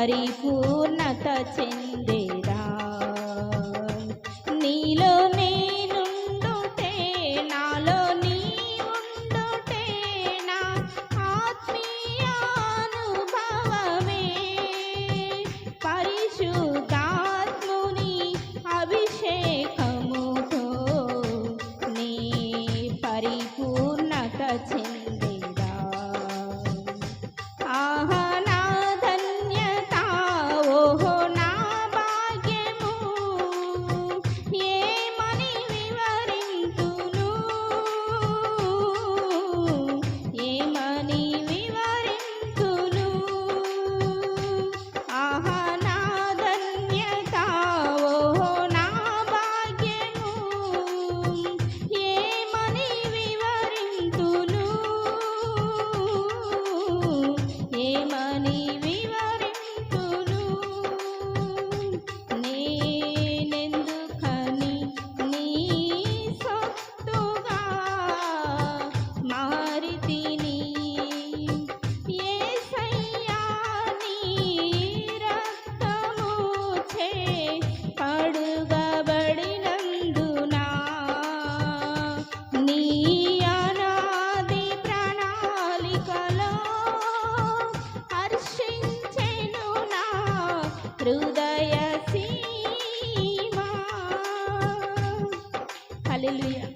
పరిపూర్ణత చెందేదా. నీలో నేనుండుటే, నాలో నీ ఉండుటే నా ఆత్మీయానుభవమే. పరిశుద్ధాత్ముని అభిషేకముతో నీ పరిపూర్ణత చెందేదా. ఆహా నా ధన్యత, ఓహో నా భాగ్యము, ఏమని వివరింతును, ఏమని వివరింతును. ఆహా నా ధన్యత, ఓహో నా భాగ్యము, ఏమని వివరింతును, ఏమని వివరింతును. నేనెందుకని నీ సొత్తుగా మారితిని, యేసయ్యా నీ రక్తముచే కడుగబడినందున. నీ అనాది ప్రణాళికలో హర్షించెను నా హృదయ సీమ. హల్లెలూయా.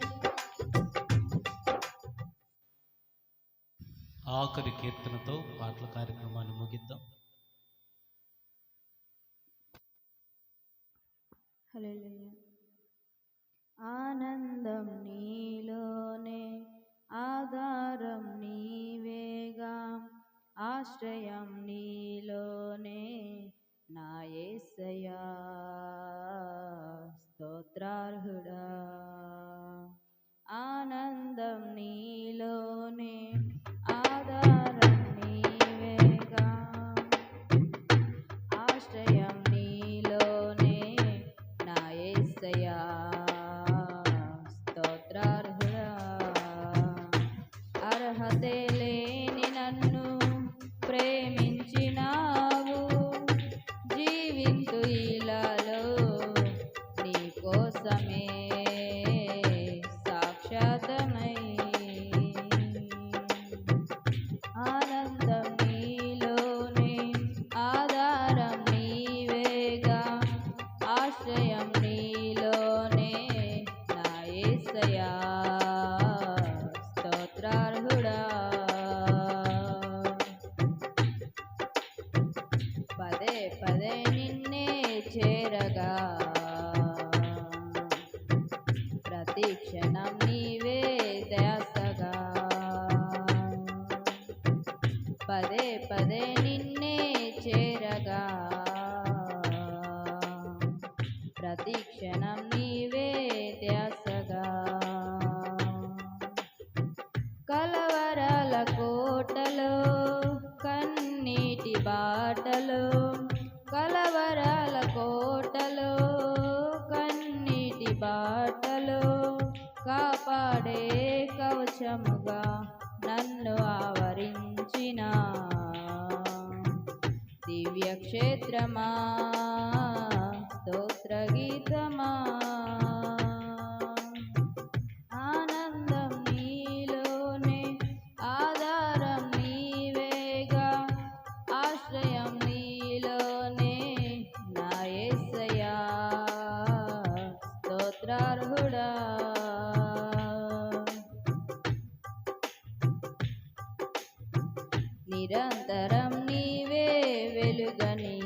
ఆఖరి కీర్తనతో పాటల కార్యక్రమాన్ని ముగిద్దాం. హల్లెలూయా. ఆనందం నీలోనే, ఆధారం నీవేగా, ఆశ్రయం నీలోనే నా యేసయ్యా, స్తోత్రార్హుడా. ఆనందం నీలోనే, ఆధారం నీవేగా, ఆశ్రయం నీలోనే నా యేసయ్యా, స్తోత్రార్హుడా. అర్హతే లేని నన్ను ప్రేమించినావు, జీవింతు ఇలాలో నీ కోసమే సాక్షాతమై. ఆనందం నీలోనే, ఆధారం నీవేగా, ఆశ్రయం నీలోనే నా యేసయ్యా, స్తోత్రార్హుడా. పదే పదే నిన్నే చేరగా, ప్రతి క్షణం నీవే ధ్యాసగా. పదే పదే నిన్నే చేరగా, ప్రతి క్షణం నీవే ధ్యాసగా. కలవరాల కోటలో, కన్నీటి బాటలో, కలవరాల కోటలో, కన్నీటి బాటలో, కాపాడే కవచముగా నన్ను ఆవరించిన దివ్య క్షేత్రమా, స్తోత్ర గీతమా. ఆనందం నీలోనే, ఆధారం నీవేగా, ఆశ్రయం నీలోనే నా యేసయ్యా, స్తోత్రార్హుడా. నిరంతరం నీవే వెలుగని,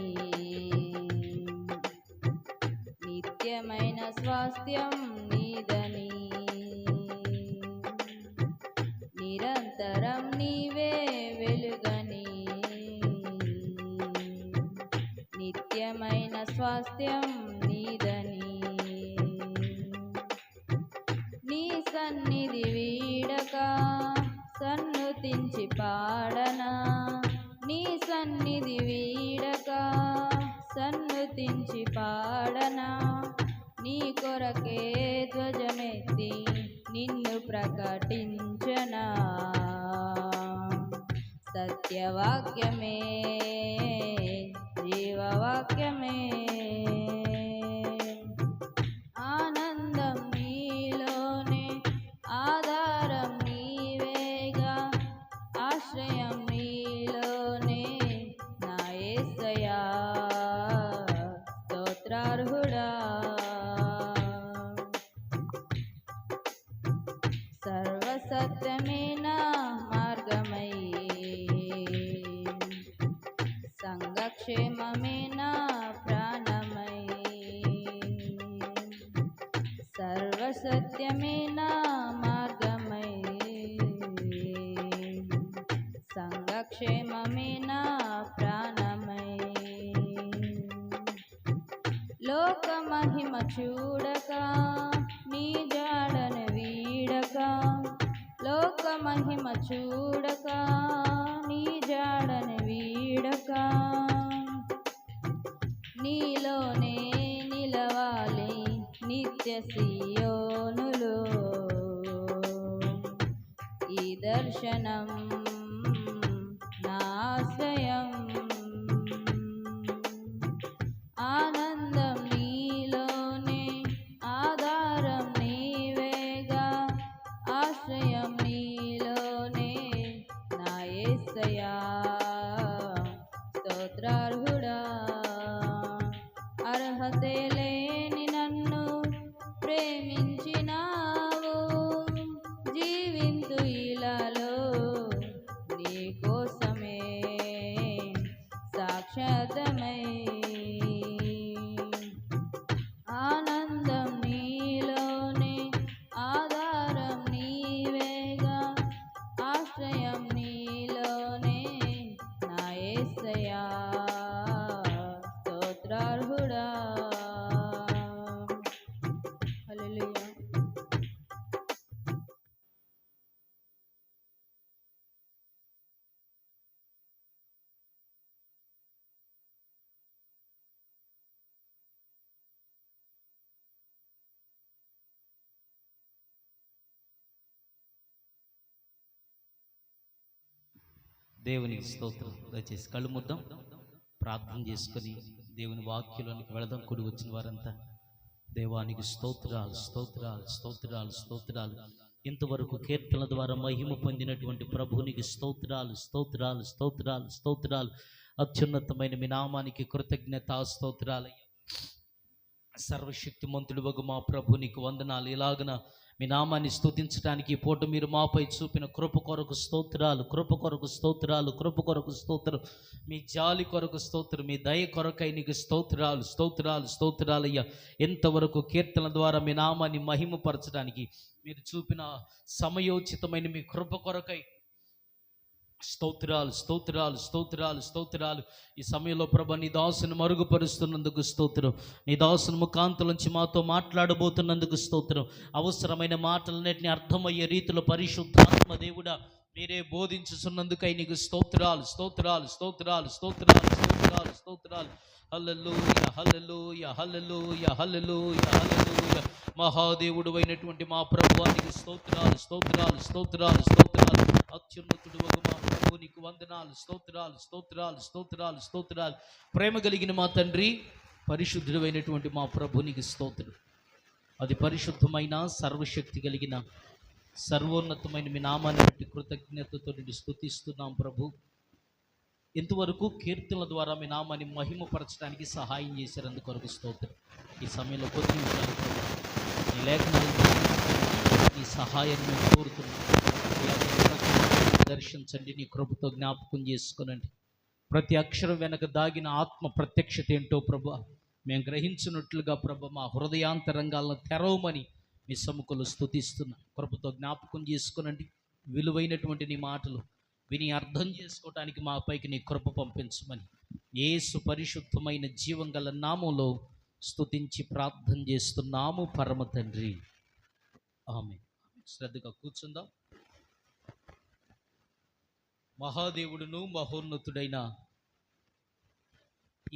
నిత్యమైన స్వాస్థ్యం నీదని. నిరంతరం నీవే వెలుగని, నిత్యమైన స్వాస్థ్యం నీదని. నీ సన్నిధి వీడక సన్నుతించి పాడనా, నీ సన్నిధి వీడక సన్నుతించి పాడనా. నీ కొరకే ధ్వజమెత్తి నిన్ను ప్రకటించనా, సత్యవాక్యమే భాగ్యమే ఆనందం నీలోనే ఆధారం నీవేగా ఆశ్రయం నీలోనే నా యేసయ్యా స్తోత్రార్హుడా సర్వసత్యమే నా మార్గమై సంఘక్షేమమే నా ప్రాణమై సర్వసత్యమే నా మార్గమై సంఘక్షేమమే నా ప్రాణమై లోక మహిమ చూడక నీ జాడను వీడక లోక మహిమ చూడక నీ జాడను వీడక నీలోనే నిలవాలి నిత్య సియోనులో ఈ దర్శనం నా ఆశ్రయం ఆనందం నీలోనే ఆధారం నీవేగా ఆశ్రయం నీలోనే నా యేసయ్యా స్తోత్రార్హుడా అర్హతే లేని నన్ను ప్రేమించినావు జీవింతు ఇలాలో నీ కోసమే సాక్షాతమై ఆనందం నీలోనే ఆధారం నీవేగా ఆశ్రయం నీలోనే నా యేసయ్యా స్తోత్రార్హుడా హల్లెలూయా. దేవునికి స్తోత్రం. దయచేసి కళ్ళు ముద్దాం, ప్రార్థన చేసుకొని దేవుని వాక్యంలోనికి వెళదాం. కూడి వచ్చిన వారంతా దేవానికి స్తోత్రాలు స్తోత్రాలు స్తోత్రాలు స్తోత్రాలు. ఇంతవరకు కీర్తనల ద్వారా మహిమ పొందినటువంటి ప్రభువునికి స్తోత్రాలు స్తోత్రాలు స్తోత్రాలు స్తోత్రాలు. అత్యున్నతమైన మీ నామానికి కృతజ్ఞతా స్తోత్రాలయ్యా. సర్వశక్తిమంతుడు వగు మా ప్రభునికి వందనాలు. ఇలాగన మీ నామాన్ని స్తుతించడానికి పూట మీరు మాపై చూపిన కృప కొరకు స్తోత్రాలు, కృప కొరకు స్తోత్రాలు, కృప కొరకు స్తోత్రం, మీ జాలి కొరకు స్తోత్రం, మీ దయ కొరకై నీకు స్తోత్రాలు స్తోత్రాలు స్తోత్రాలయ్యా. ఎంతవరకు కీర్తన ద్వారా మీ నామాన్ని మహిమపరచడానికి మీరు చూపిన సమయోచితమైన మీ కృప కొరకై స్తోత్రాలు స్తోత్రాలు స్తోత్రాలు స్తోత్రాలు. ఈ సమయంలో ప్రభు నీ దాసును మరుగుపరుస్తున్నందుకు స్తోత్రం, నీ దాసును ముఖాంతులోంచి మాతో మాట్లాడబోతున్నందుకు స్తోత్రం. అవసరమైన మాటలన్నిటిని అర్థమయ్యే రీతిలో పరిశుద్ధాత్మ దేవుడా మీరే బోధించుతున్నందుకై నీకు స్తోత్రాలు స్తోత్రాలు స్తోత్రాలు స్తోత్రాలు స్తోత్రాలు స్తోత్రాలు. హల్లెలూయా హల్లెలూయా హల్లెలూయా హల్లెలూయా హల్లెలూయా. మహాదేవుడు అయినటువంటి మా ప్రభువానికి స్తోత్రాలు స్తోత్రాలు స్తోత్రాలు స్తోత్రాలు. అత్యున్నతుడు ఒక మా ప్రభు నీకు వందనాలు స్తోత్రాలు స్తోత్రాలు స్తోత్రాలు స్తోత్రాలు. ప్రేమ కలిగిన మా తండ్రి, పరిశుద్ధుడు అయినటువంటి మా ప్రభునికి స్తోత్రం. అది పరిశుద్ధమైన సర్వశక్తి కలిగిన సర్వోన్నతమైన మీ నామాన్ని బట్టి కృతజ్ఞతతో నిన్ను స్తుతిస్తున్నాం ప్రభు. ఇంతవరకు కీర్తనల ద్వారా మీ నామాన్ని మహిమపరచడానికి సహాయం చేశారందుకొరకు స్తోత్రం. ఈ సమయంలో కొద్ది నిమిషాలు ఈ లేఖనాలు నీ సహాయాన్ని మేము కోరుతున్నాం. దర్శించండి, నీ కృపతో జ్ఞాపకం చేసుకునండి. ప్రతి అక్షరం వెనక దాగిన ఆత్మ ప్రత్యక్షత ఏంటో ప్రభు మేము గ్రహించినట్లుగా ప్రభు మా హృదయాంతరంగాలను తెరవమని మీ సముఖంలో స్తుతిస్తున్నా. కృపతో జ్ఞాపకం చేసుకునండి. విలువైనటువంటి నీ మాటలు విని అర్థం చేసుకోవటానికి మా పైకి నీ కృప పంపించమని యేసు పరిశుద్ధమైన జీవం గల నామంలో స్తుతించి ప్రార్థన చేస్తున్నాము పరమ తండ్రి, ఆమేన్. శ్రద్ధగా కూర్చుందాం. మహాదేవుడును మహోన్నతుడైన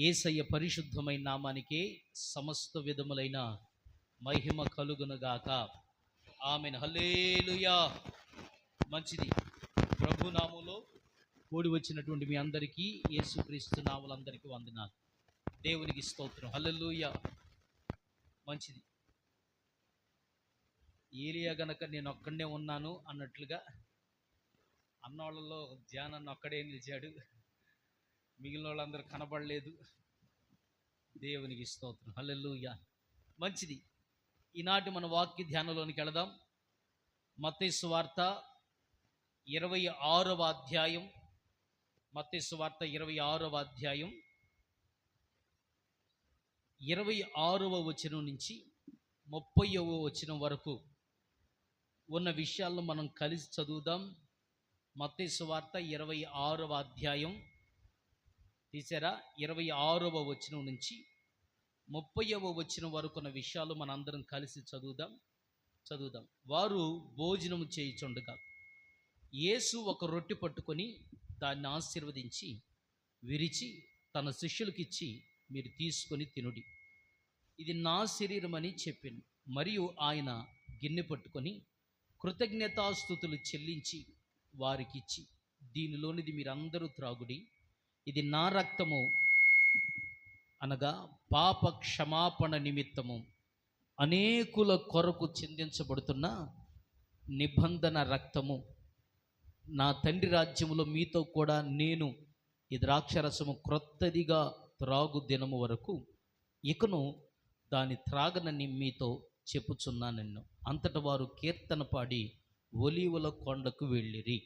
యేసయ్య పరిశుద్ధమైన నామానికి సమస్త విధములైన మహిమ కలుగునుగాక. ఆమేన్. హల్లెలూయా. మంచిది. ప్రభు నామములో కూడి వచ్చినటువంటి మీ అందరికీ యేసుక్రీస్తు నామములందరికీ వందనాలు. దేవునికి స్తోత్రం. హల్లెలూయా. మంచిది. ఏలియా గనక నేను ఒక్కడనే ఉన్నాను అన్నట్లుగా అన్నోళ్ళలో ధ్యానాన్ని ఒక్కడే నిలిచాడు, మిగిలిన వాళ్ళందరూ కనబడలేదు. దేవునికి స్తోత్రం. హల్లెలూయా. మంచిది. ఈనాటి మన వాక్య ధ్యానంలోనికి వెళదాం. మత్తయి సువార్త 26వ అధ్యాయం. మత్తయి సువార్త 26వ అధ్యాయం 26వ వచనం నుంచి 30వ వచనం వరకు ఉన్న విషయాలను మనం కలిసి చదువుదాం. మత్తయి సువార్త 26వ అధ్యాయం తీసారా? 26వ వచనం నుంచి 30వ వచనం వరకు ఉన్న విషయాలు మనందరం కలిసి చదువుదాం. వారు భోజనము చేయుచుండగా యేసు ఒక రొట్టె పట్టుకొని దాన్ని ఆశీర్వదించి విరిచి తన శిష్యులకిచ్చి, మీరు తీసుకొని తినుడి, ఇది నా శరీరం అని చెప్పాను. మరియు ఆయన గిన్నె పట్టుకొని కృతజ్ఞతాస్తుతులు చెల్లించి వారికిచ్చి, దీనిలోనిది మీరందరూ త్రాగుడి, ఇది నా రక్తము, అనగా పాప క్షమాపణ నిమిత్తము అనేకుల కొరకు చిందించబడుతున్న నిబంధన రక్తము. నా తండ్రి రాజ్యములో మీతో కూడా నేను ఈ ద్రాక్షరసము క్రొత్తదిగా త్రాగు దినము వరకు ఇకను దాని త్రాగనని మీతో చెప్పుచున్నానన్ను. అంతట వారు కీర్తన పాడి ఒలీవల కొండకు వెళ్ళిరి.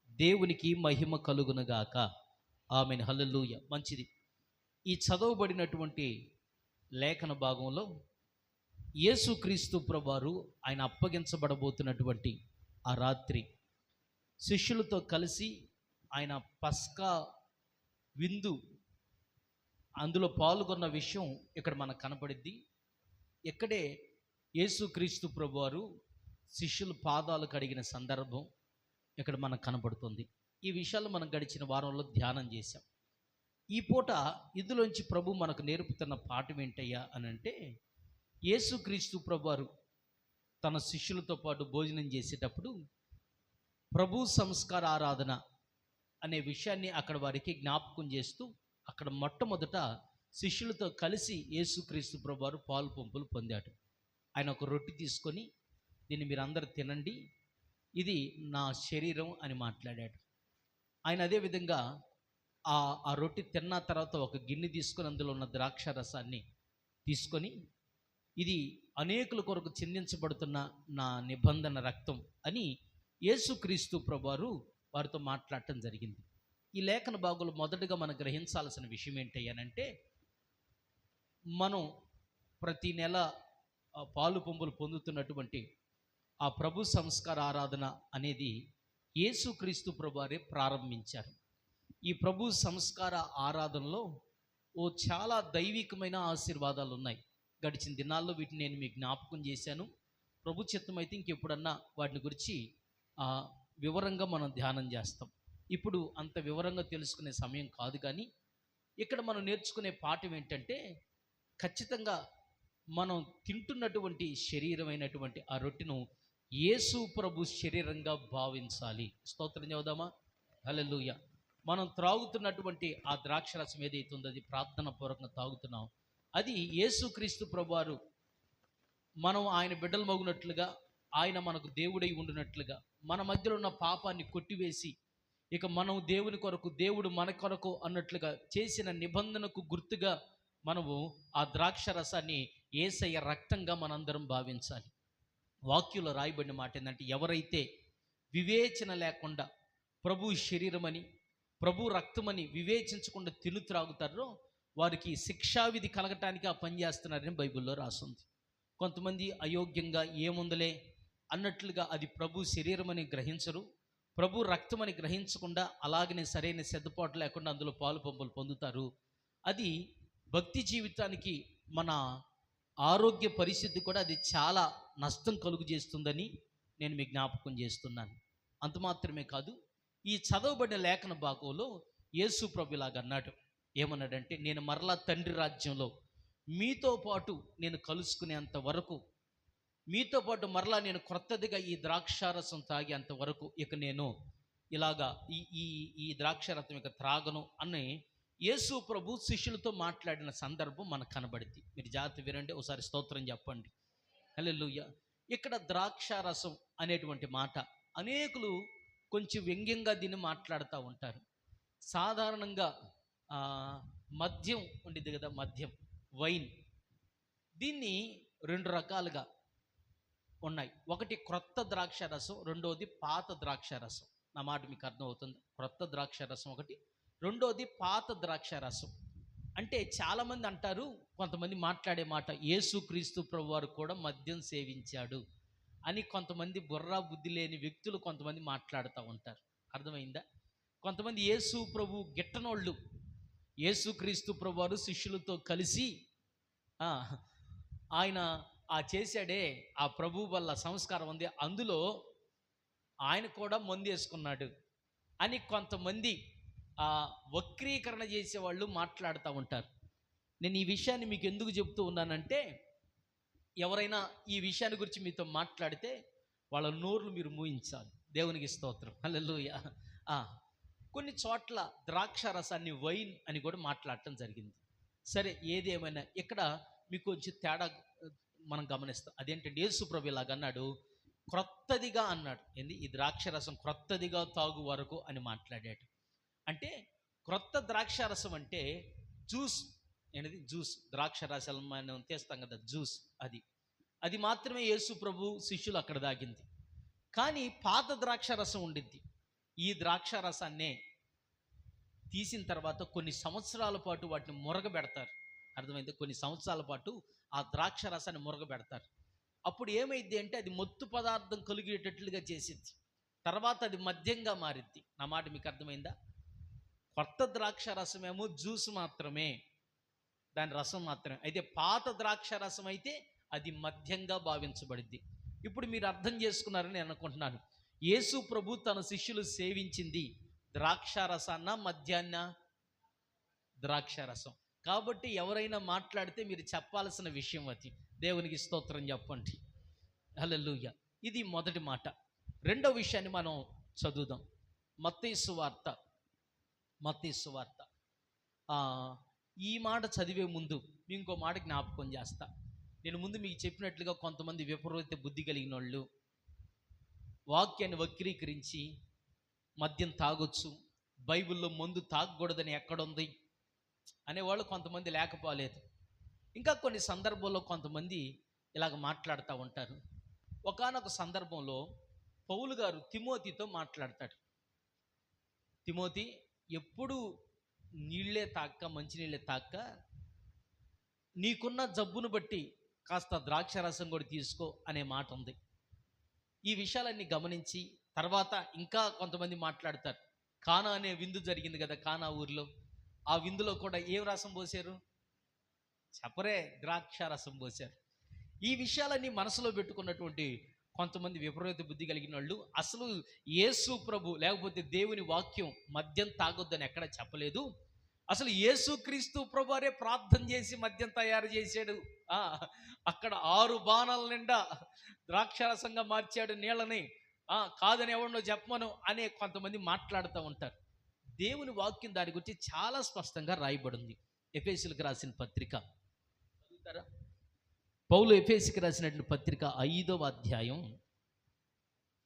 దేవునికి మహిమ కలుగునుగాక. ఆమేన్. హల్లెలూయా. మంచిది. ఈ చదవబడినటువంటి లేఖన భాగంలో యేసుక్రీస్తు ప్రభువారు ఆయన అప్పగించబడబోతున్నటువంటి ఆ రాత్రి శిష్యులతో కలిసి ఆయన పస్కా విందు అందులో పాల్గొన్న విషయం ఇక్కడ మనకు కనపడిద్ది. ఇక్కడే యేసుక్రీస్తు ప్రభువారు శిష్యుల పాదాలు కడిగిన సందర్భం ఇక్కడ మనకు కనపడుతుంది. ఈ విషయాలు మనం గడిచిన వారంలో ధ్యానం చేశాం. ఈ పూట ఇందులోంచి ప్రభు మనకు నేర్పుతున్న పాఠం ఏంటయ్యా అని అంటే, యేసుక్రీస్తు ప్రభువారు తన శిష్యులతో పాటు భోజనం చేసేటప్పుడు ప్రభు సంస్కార ఆరాధన అనే విషయాన్ని అక్కడ వారికి జ్ఞాపకం చేస్తూ, అక్కడ మొట్టమొదట శిష్యులతో కలిసి యేసుక్రీస్తు ప్రభువారు పాలు పంపులు పొందాడు. ఆయన ఒక రొట్టె తీసుకొని, దీన్ని మీరందరూ తినండి, ఇది నా శరీరం అని మాట్లాడాడు. ఆయన అదేవిధంగా ఆ రొట్టె తిన్న తర్వాత ఒక గిన్నె తీసుకొని అందులో ఉన్న ద్రాక్ష రసాన్ని తీసుకొని, ఇది అనేకుల కొరకు చిందించబడుతున్న నా నిబంధన రక్తం అని యేసుక్రీస్తు ప్రభువారు వారితో మాట్లాడటం జరిగింది. ఈ లేఖన భాగంలో మొదటగా మనం గ్రహించాల్సిన విషయం ఏంటయ్యానంటే, మనం ప్రతి నెల పాలు పంపులు పొందుతున్నటువంటి ఆ ప్రభు సంస్కార ఆరాధన అనేది యేసుక్రీస్తు ప్రభువారే ప్రారంభించారు. ఈ ప్రభు సంస్కార ఆరాధనలో చాలా దైవికమైన ఆశీర్వాదాలు ఉన్నాయి. గడిచిన దినాల్లో వీటిని నేను మీకు జ్ఞాపకం చేశాను. ప్రభు చిత్తం అయితే ఇంకెప్పుడన్నా వాటిని గురించి వివరంగా మనం ధ్యానం చేస్తాం. ఇప్పుడు అంత వివరంగా తెలుసుకునే సమయం కాదు. కానీ ఇక్కడ మనం నేర్చుకునే పాఠం ఏంటంటే, ఖచ్చితంగా మనం తింటున్నటువంటి శరీరమైనటువంటి ఆ రొట్టెను యేసు ప్రభు శరీరంగా భావించాలి. స్తోత్రం చెబుదామా? హల్లెలూయా. మనం త్రాగుతున్నటువంటి ఆ ద్రాక్షరసం ఏదైతే ఉందో అది ప్రార్థన పూర్వకంగా తాగుతున్నాం. అది యేసుక్రీస్తు ప్రభువారు మనం ఆయన బిడ్డలు మగునట్లుగా, ఆయన మనకు దేవుడై ఉండినట్లుగా, మన మధ్యలో ఉన్న పాపాన్ని కొట్టివేసి ఇక మనం దేవుని కొరకు, దేవుడు మన కొరకు అన్నట్లుగా చేసిన నిబంధనకు గుర్తుగా మనము ఆ ద్రాక్ష రసాన్ని యేసయ్య రక్తంగా మనందరం భావించాలి. వాక్యంలో రాయబడిన మాట ఏంటంటే, ఎవరైతే వివేచన లేకుండా ప్రభు శరీరమని, ప్రభు రక్తమని వివేచించకుండా త్రాగుతారో వారికి శిక్షావిధి కలగటానికి ఆ పని చేస్తున్నారని బైబిల్లో రాస్తుంది. కొంతమంది అయోగ్యంగా ఏముందలే అన్నట్లుగా అది ప్రభు శరీరమని గ్రహించరు, ప్రభు రక్తమని గ్రహించకుండా అలాగనే సరైన సిద్ధపాటు లేకుండా అందులో పాలు పంపులు పొందుతారు. అది భక్తి జీవితానికి, మన ఆరోగ్య పరిస్థితి కూడా అది చాలా నష్టం కలుగు చేస్తుందని నేను మీకు జ్ఞాపకం చేస్తున్నాను. అంత మాత్రమే కాదు, ఈ చదవబడిన లేఖన భాగంలో యేసు ప్రభు ఇలాగ అన్నాడు. ఏమన్నాడంటే, నేను మరలా తండ్రి రాజ్యంలో మీతో పాటు నేను కలుసుకునేంత వరకు, మీతో పాటు మరలా నేను క్రొత్తదిగా ఈ ద్రాక్షారసం తాగేంత వరకు ఇక నేను ఇలాగా ఈ ద్రాక్షారసం ఇక త్రాగను అని యేసు ప్రభు శిష్యులతో మాట్లాడిన సందర్భం మనకు కనబడింది. మీరు జాగ్రత్త వినండి, ఒకసారి స్తోత్రం చెప్పండి. హల్లెలూయా. ఇక్కడ ద్రాక్షారసం అనేటువంటి మాట అనేకులు కొంచెం వ్యంగ్యంగా దీన్ని మాట్లాడుతూ ఉంటారు. సాధారణంగా ఆ, మద్యం ఉండిద్ది కదా, మద్యం, వైన్, దీన్ని రెండు రకాలుగా ఉన్నాయి. ఒకటి క్రొత్త ద్రాక్ష రసం, రెండోది పాత ద్రాక్ష రసం. నా మాట మీకు అర్థమవుతుంది. క్రొత్త ద్రాక్ష రసం ఒకటి, రెండోది పాత ద్రాక్ష రసం. అంటే చాలామంది అంటారు, కొంతమంది మాట్లాడే మాట, యేసుక్రీస్తు ప్రభు వారు కూడా మద్యం సేవించాడు అని కొంతమంది బుర్రా బుద్ధి లేని వ్యక్తులు కొంతమంది మాట్లాడుతూ ఉంటారు. అర్థమైందా? కొంతమంది యేసు ప్రభు గిట్టనోళ్ళు, యేసుక్రీస్తు ప్రభు వారు శిష్యులతో కలిసి ఆ, ఆయన చేశాడే, ఆ ప్రభు వల్ల సంస్కారం ఉంది, అందులో ఆయన కూడా మందు వేసుకున్నాడు అని కొంతమంది వక్రీకరణ చేసేవాళ్ళు మాట్లాడుతూ ఉంటారు. నేను ఈ విషయాన్ని మీకు ఎందుకు చెప్తూ ఉన్నానంటే, ఎవరైనా ఈ విషయాన్ని గురించి మీతో మాట్లాడితే వాళ్ళ నోర్లు మీరు మూయించాలి. దేవునికి స్తోత్రం, హల్లెలూయా. కొన్ని చోట్ల ద్రాక్ష రసాన్ని వైన్ అని కూడా మాట్లాడటం జరిగింది. సరే, ఏదేమైనా ఇక్కడ మీకు కొంచెం తేడా మనం గమనిస్తాం. అదేంటంటే యేసు ప్రభు ఇలాగ అన్నాడు, క్రొత్తదిగా అన్నాడు. ఏంది? ఈ ద్రాక్షరసం క్రొత్తదిగా తాగు వరకు అని మాట్లాడాడు. అంటే క్రొత్త ద్రాక్షారసం అంటే జ్యూస్. ఏంటిది? జ్యూస్. ద్రాక్షరసం మనం తీస్తాం కదా, జ్యూస్. అది మాత్రమే యేసు ప్రభు శిష్యులు అక్కడ దాగింది. కానీ పాత ద్రాక్షరసం ఉండిద్ది. ఈ ద్రాక్షరసాన్నే తీసిన తర్వాత కొన్ని సంవత్సరాల పాటు వాటిని మురగబెడతారు. అర్థమైంది? కొన్ని సంవత్సరాల పాటు ఆ ద్రాక్ష రసాన్ని మురగబెడతారు. అప్పుడు ఏమైంది అంటే అది మొత్తు పదార్థం కలిగేటట్లుగా చేసిద్ది. తర్వాత అది మద్యంగా మారిద్ది. నా మాట మీకు అర్థమైందా? కొత్త ద్రాక్ష రసమేమో జ్యూస్ మాత్రమే, దాని రసం మాత్రమే. అయితే పాత ద్రాక్ష రసం అయితే అది మద్యంగా భావించబడిద్ది. ఇప్పుడు మీరు అర్థం చేసుకున్నారని నేను అనుకుంటున్నాను. యేసు ప్రభు తన శిష్యులు సేవించింది ద్రాక్షారసాన్న, మద్యాన్న? ద్రాక్షారసం. కాబట్టి ఎవరైనా మాట్లాడితే మీరు చెప్పాల్సిన విషయం అది. దేవునికి స్తోత్రం చెప్పండి, హల్లెలూయా. ఇది మొదటి మాట. రెండో విషయాన్ని మనం చదువుదాం. మత్తయి సువార్త. ఈ మాట చదివే ముందు మీ ఇంకో మాట జ్ఞాపకం చేస్తా. నేను ముందు మీకు చెప్పినట్లుగా కొంతమంది విపరీత బుద్ధి కలిగిన వాళ్ళు వాక్యాన్ని వక్రీకరించి మద్యం తాగొచ్చు, బైబిల్లో మందు తాగకూడదని ఎక్కడుంది అనేవాళ్ళు కొంతమంది లేకపోలేదు. ఇంకా కొన్ని సందర్భాల్లో కొంతమంది ఇలాగ మాట్లాడుతూ ఉంటారు. ఒకానొక సందర్భంలో పౌలు గారు తిమోతితో మాట్లాడతాడు. తిమోతి, ఎప్పుడు నీళ్ళే తాక్క, మంచినీళ్ళే తాక్క, నీకున్న జబ్బును బట్టి కాస్త ద్రాక్షరసం కూడా తీసుకో అనే మాట ఉంది. ఈ విషయాలన్నీ గమనించి తర్వాత ఇంకా కొంతమంది మాట్లాడతారు. కానా అనే విందు జరిగింది కదా, కానా ఊరిలో. ఆ విందులో కూడా ఏం రసం పోసారు? చెప్పరే, ద్రాక్ష రసం పోసారు. ఈ విషయాలన్నీ మనసులో పెట్టుకున్నటువంటి కొంతమంది విపరీత బుద్ధి కలిగిన వాళ్ళు అసలు యేసు ప్రభు లేకపోతే దేవుని వాక్యం మద్యం తాగొద్దని ఎక్కడ చెప్పలేదు. అసలు యేసుక్రీస్తు ప్రభువారే ప్రార్థన చేసి మద్యం తయారు చేశాడు. అక్కడ 6 బాణాల నిండా ద్రాక్షరసంగా మార్చాడు నీళ్ళని. కాదని ఎవరినో చెప్పమను అనే కొంతమంది మాట్లాడుతూ ఉంటారు. దేవుని వాక్యం దాని గురించి చాలా స్పష్టంగా రాయబడింది. ఎఫెసీయులకు రాసిన పత్రిక చదువుతారా? పౌలు ఎఫెసీకి రాసినటువంటి పత్రిక 5వ అధ్యాయం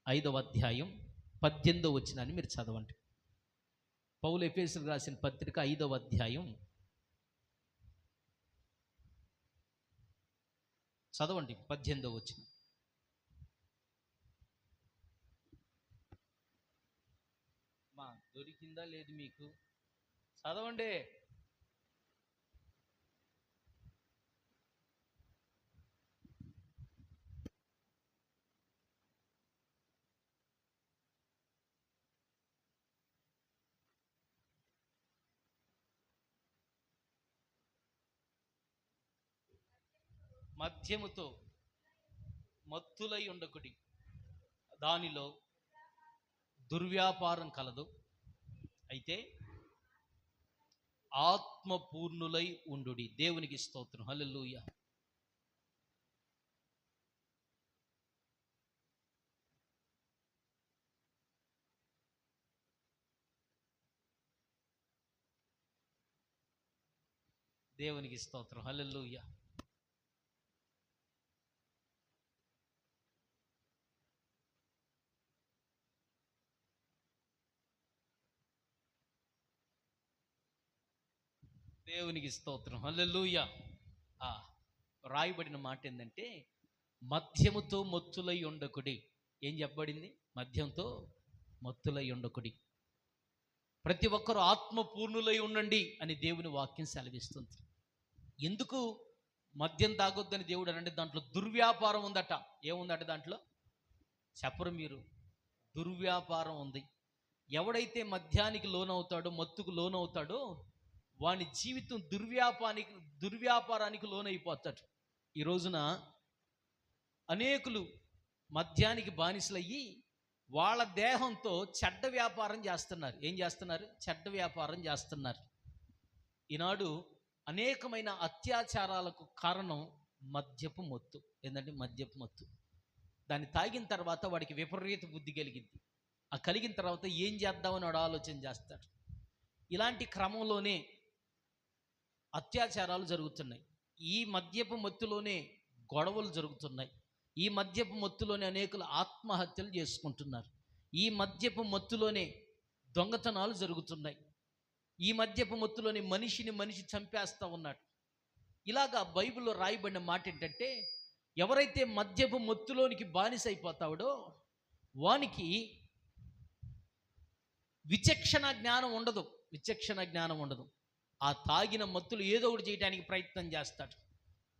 18వ వచనాన్ని మీరు చదవండి. పౌలు ఎఫెసీయులకు రాసిన పత్రిక 5వ అధ్యాయం చదవండి, 18వ వచనం. దొరికిందా లేదు మీకు? చదవండి. మద్యముతో మత్తులై ఉండకుడి, దానిలో దుర్వ్యాపారం కలదు, అయితే ఆత్మపూర్ణులై ఉండుడి. దేవునికి స్తోత్రం, హల్లెలూయా. దేవునికి స్తోత్రం. హల్లెలూయా. దేవునికి స్తోత్రం. హల్లెలూయా. రాయబడిన మాట ఏంటంటే మద్యముతో మత్తులై ఉండకుడి. ఏం చెప్పబడింది? మద్యంతో మత్తులై ఉండకుడి. ప్రతి ఒక్కరూ ఆత్మపూర్ణులై ఉండండి అని దేవుని వాక్యం సెలవిస్తుంది. ఎందుకు మద్యం తాగొద్దని దేవుడు అనంటే దాంట్లో దుర్వ్యాపారం ఉందట. ఏముందట దాంట్లో? చెప్పరు మీరు. దుర్వ్యాపారం ఉంది. ఎవడైతే మద్యానికి లోనవుతాడో, మత్తుకు లోనవుతాడో వాని జీవితం దుర్వ్యాపారానికి లోనైపోతాడు. ఈ రోజున అనేకులు మద్యానికి బానిసలయ్యి వాళ్ళ దేహంతో చెడ్డ వ్యాపారం చేస్తున్నారు. ఏం చేస్తున్నారు? చెడ్డ వ్యాపారం చేస్తున్నారు. ఈనాడు అనేకమైన అత్యాచారాలకు కారణం మద్యపు మత్తు. ఏంటంటే మద్యపు మత్తు. దాన్ని తాగిన తర్వాత వాడికి విపరీత బుద్ధి కలిగింది. ఆ కలిగిన తర్వాత ఏం చేద్దామని వాడు ఆలోచన చేస్తాడు. ఇలాంటి క్రమంలోనే అత్యాచారాలు జరుగుతున్నాయి. ఈ మద్యపు మత్తులోనే గొడవలు జరుగుతున్నాయి. ఈ మద్యపు మత్తులోనే అనేకులు ఆత్మహత్యలు చేసుకుంటున్నారు. ఈ మద్యపు మత్తులోనే దొంగతనాలు జరుగుతున్నాయి. ఈ మద్యపు మత్తులోనే మనిషి చంపేస్తూ ఉన్నాడు. ఇలాగా బైబిల్లో రాయబడిన మాట ఏంటంటే ఎవరైతే మద్యపు మత్తులోనికి బానిస అయిపోతాడో వానికి విచక్షణ జ్ఞానం ఉండదు. ఆ తాగిన మత్తులు ఏదో ఒకటి చేయడానికి ప్రయత్నం చేస్తాడు.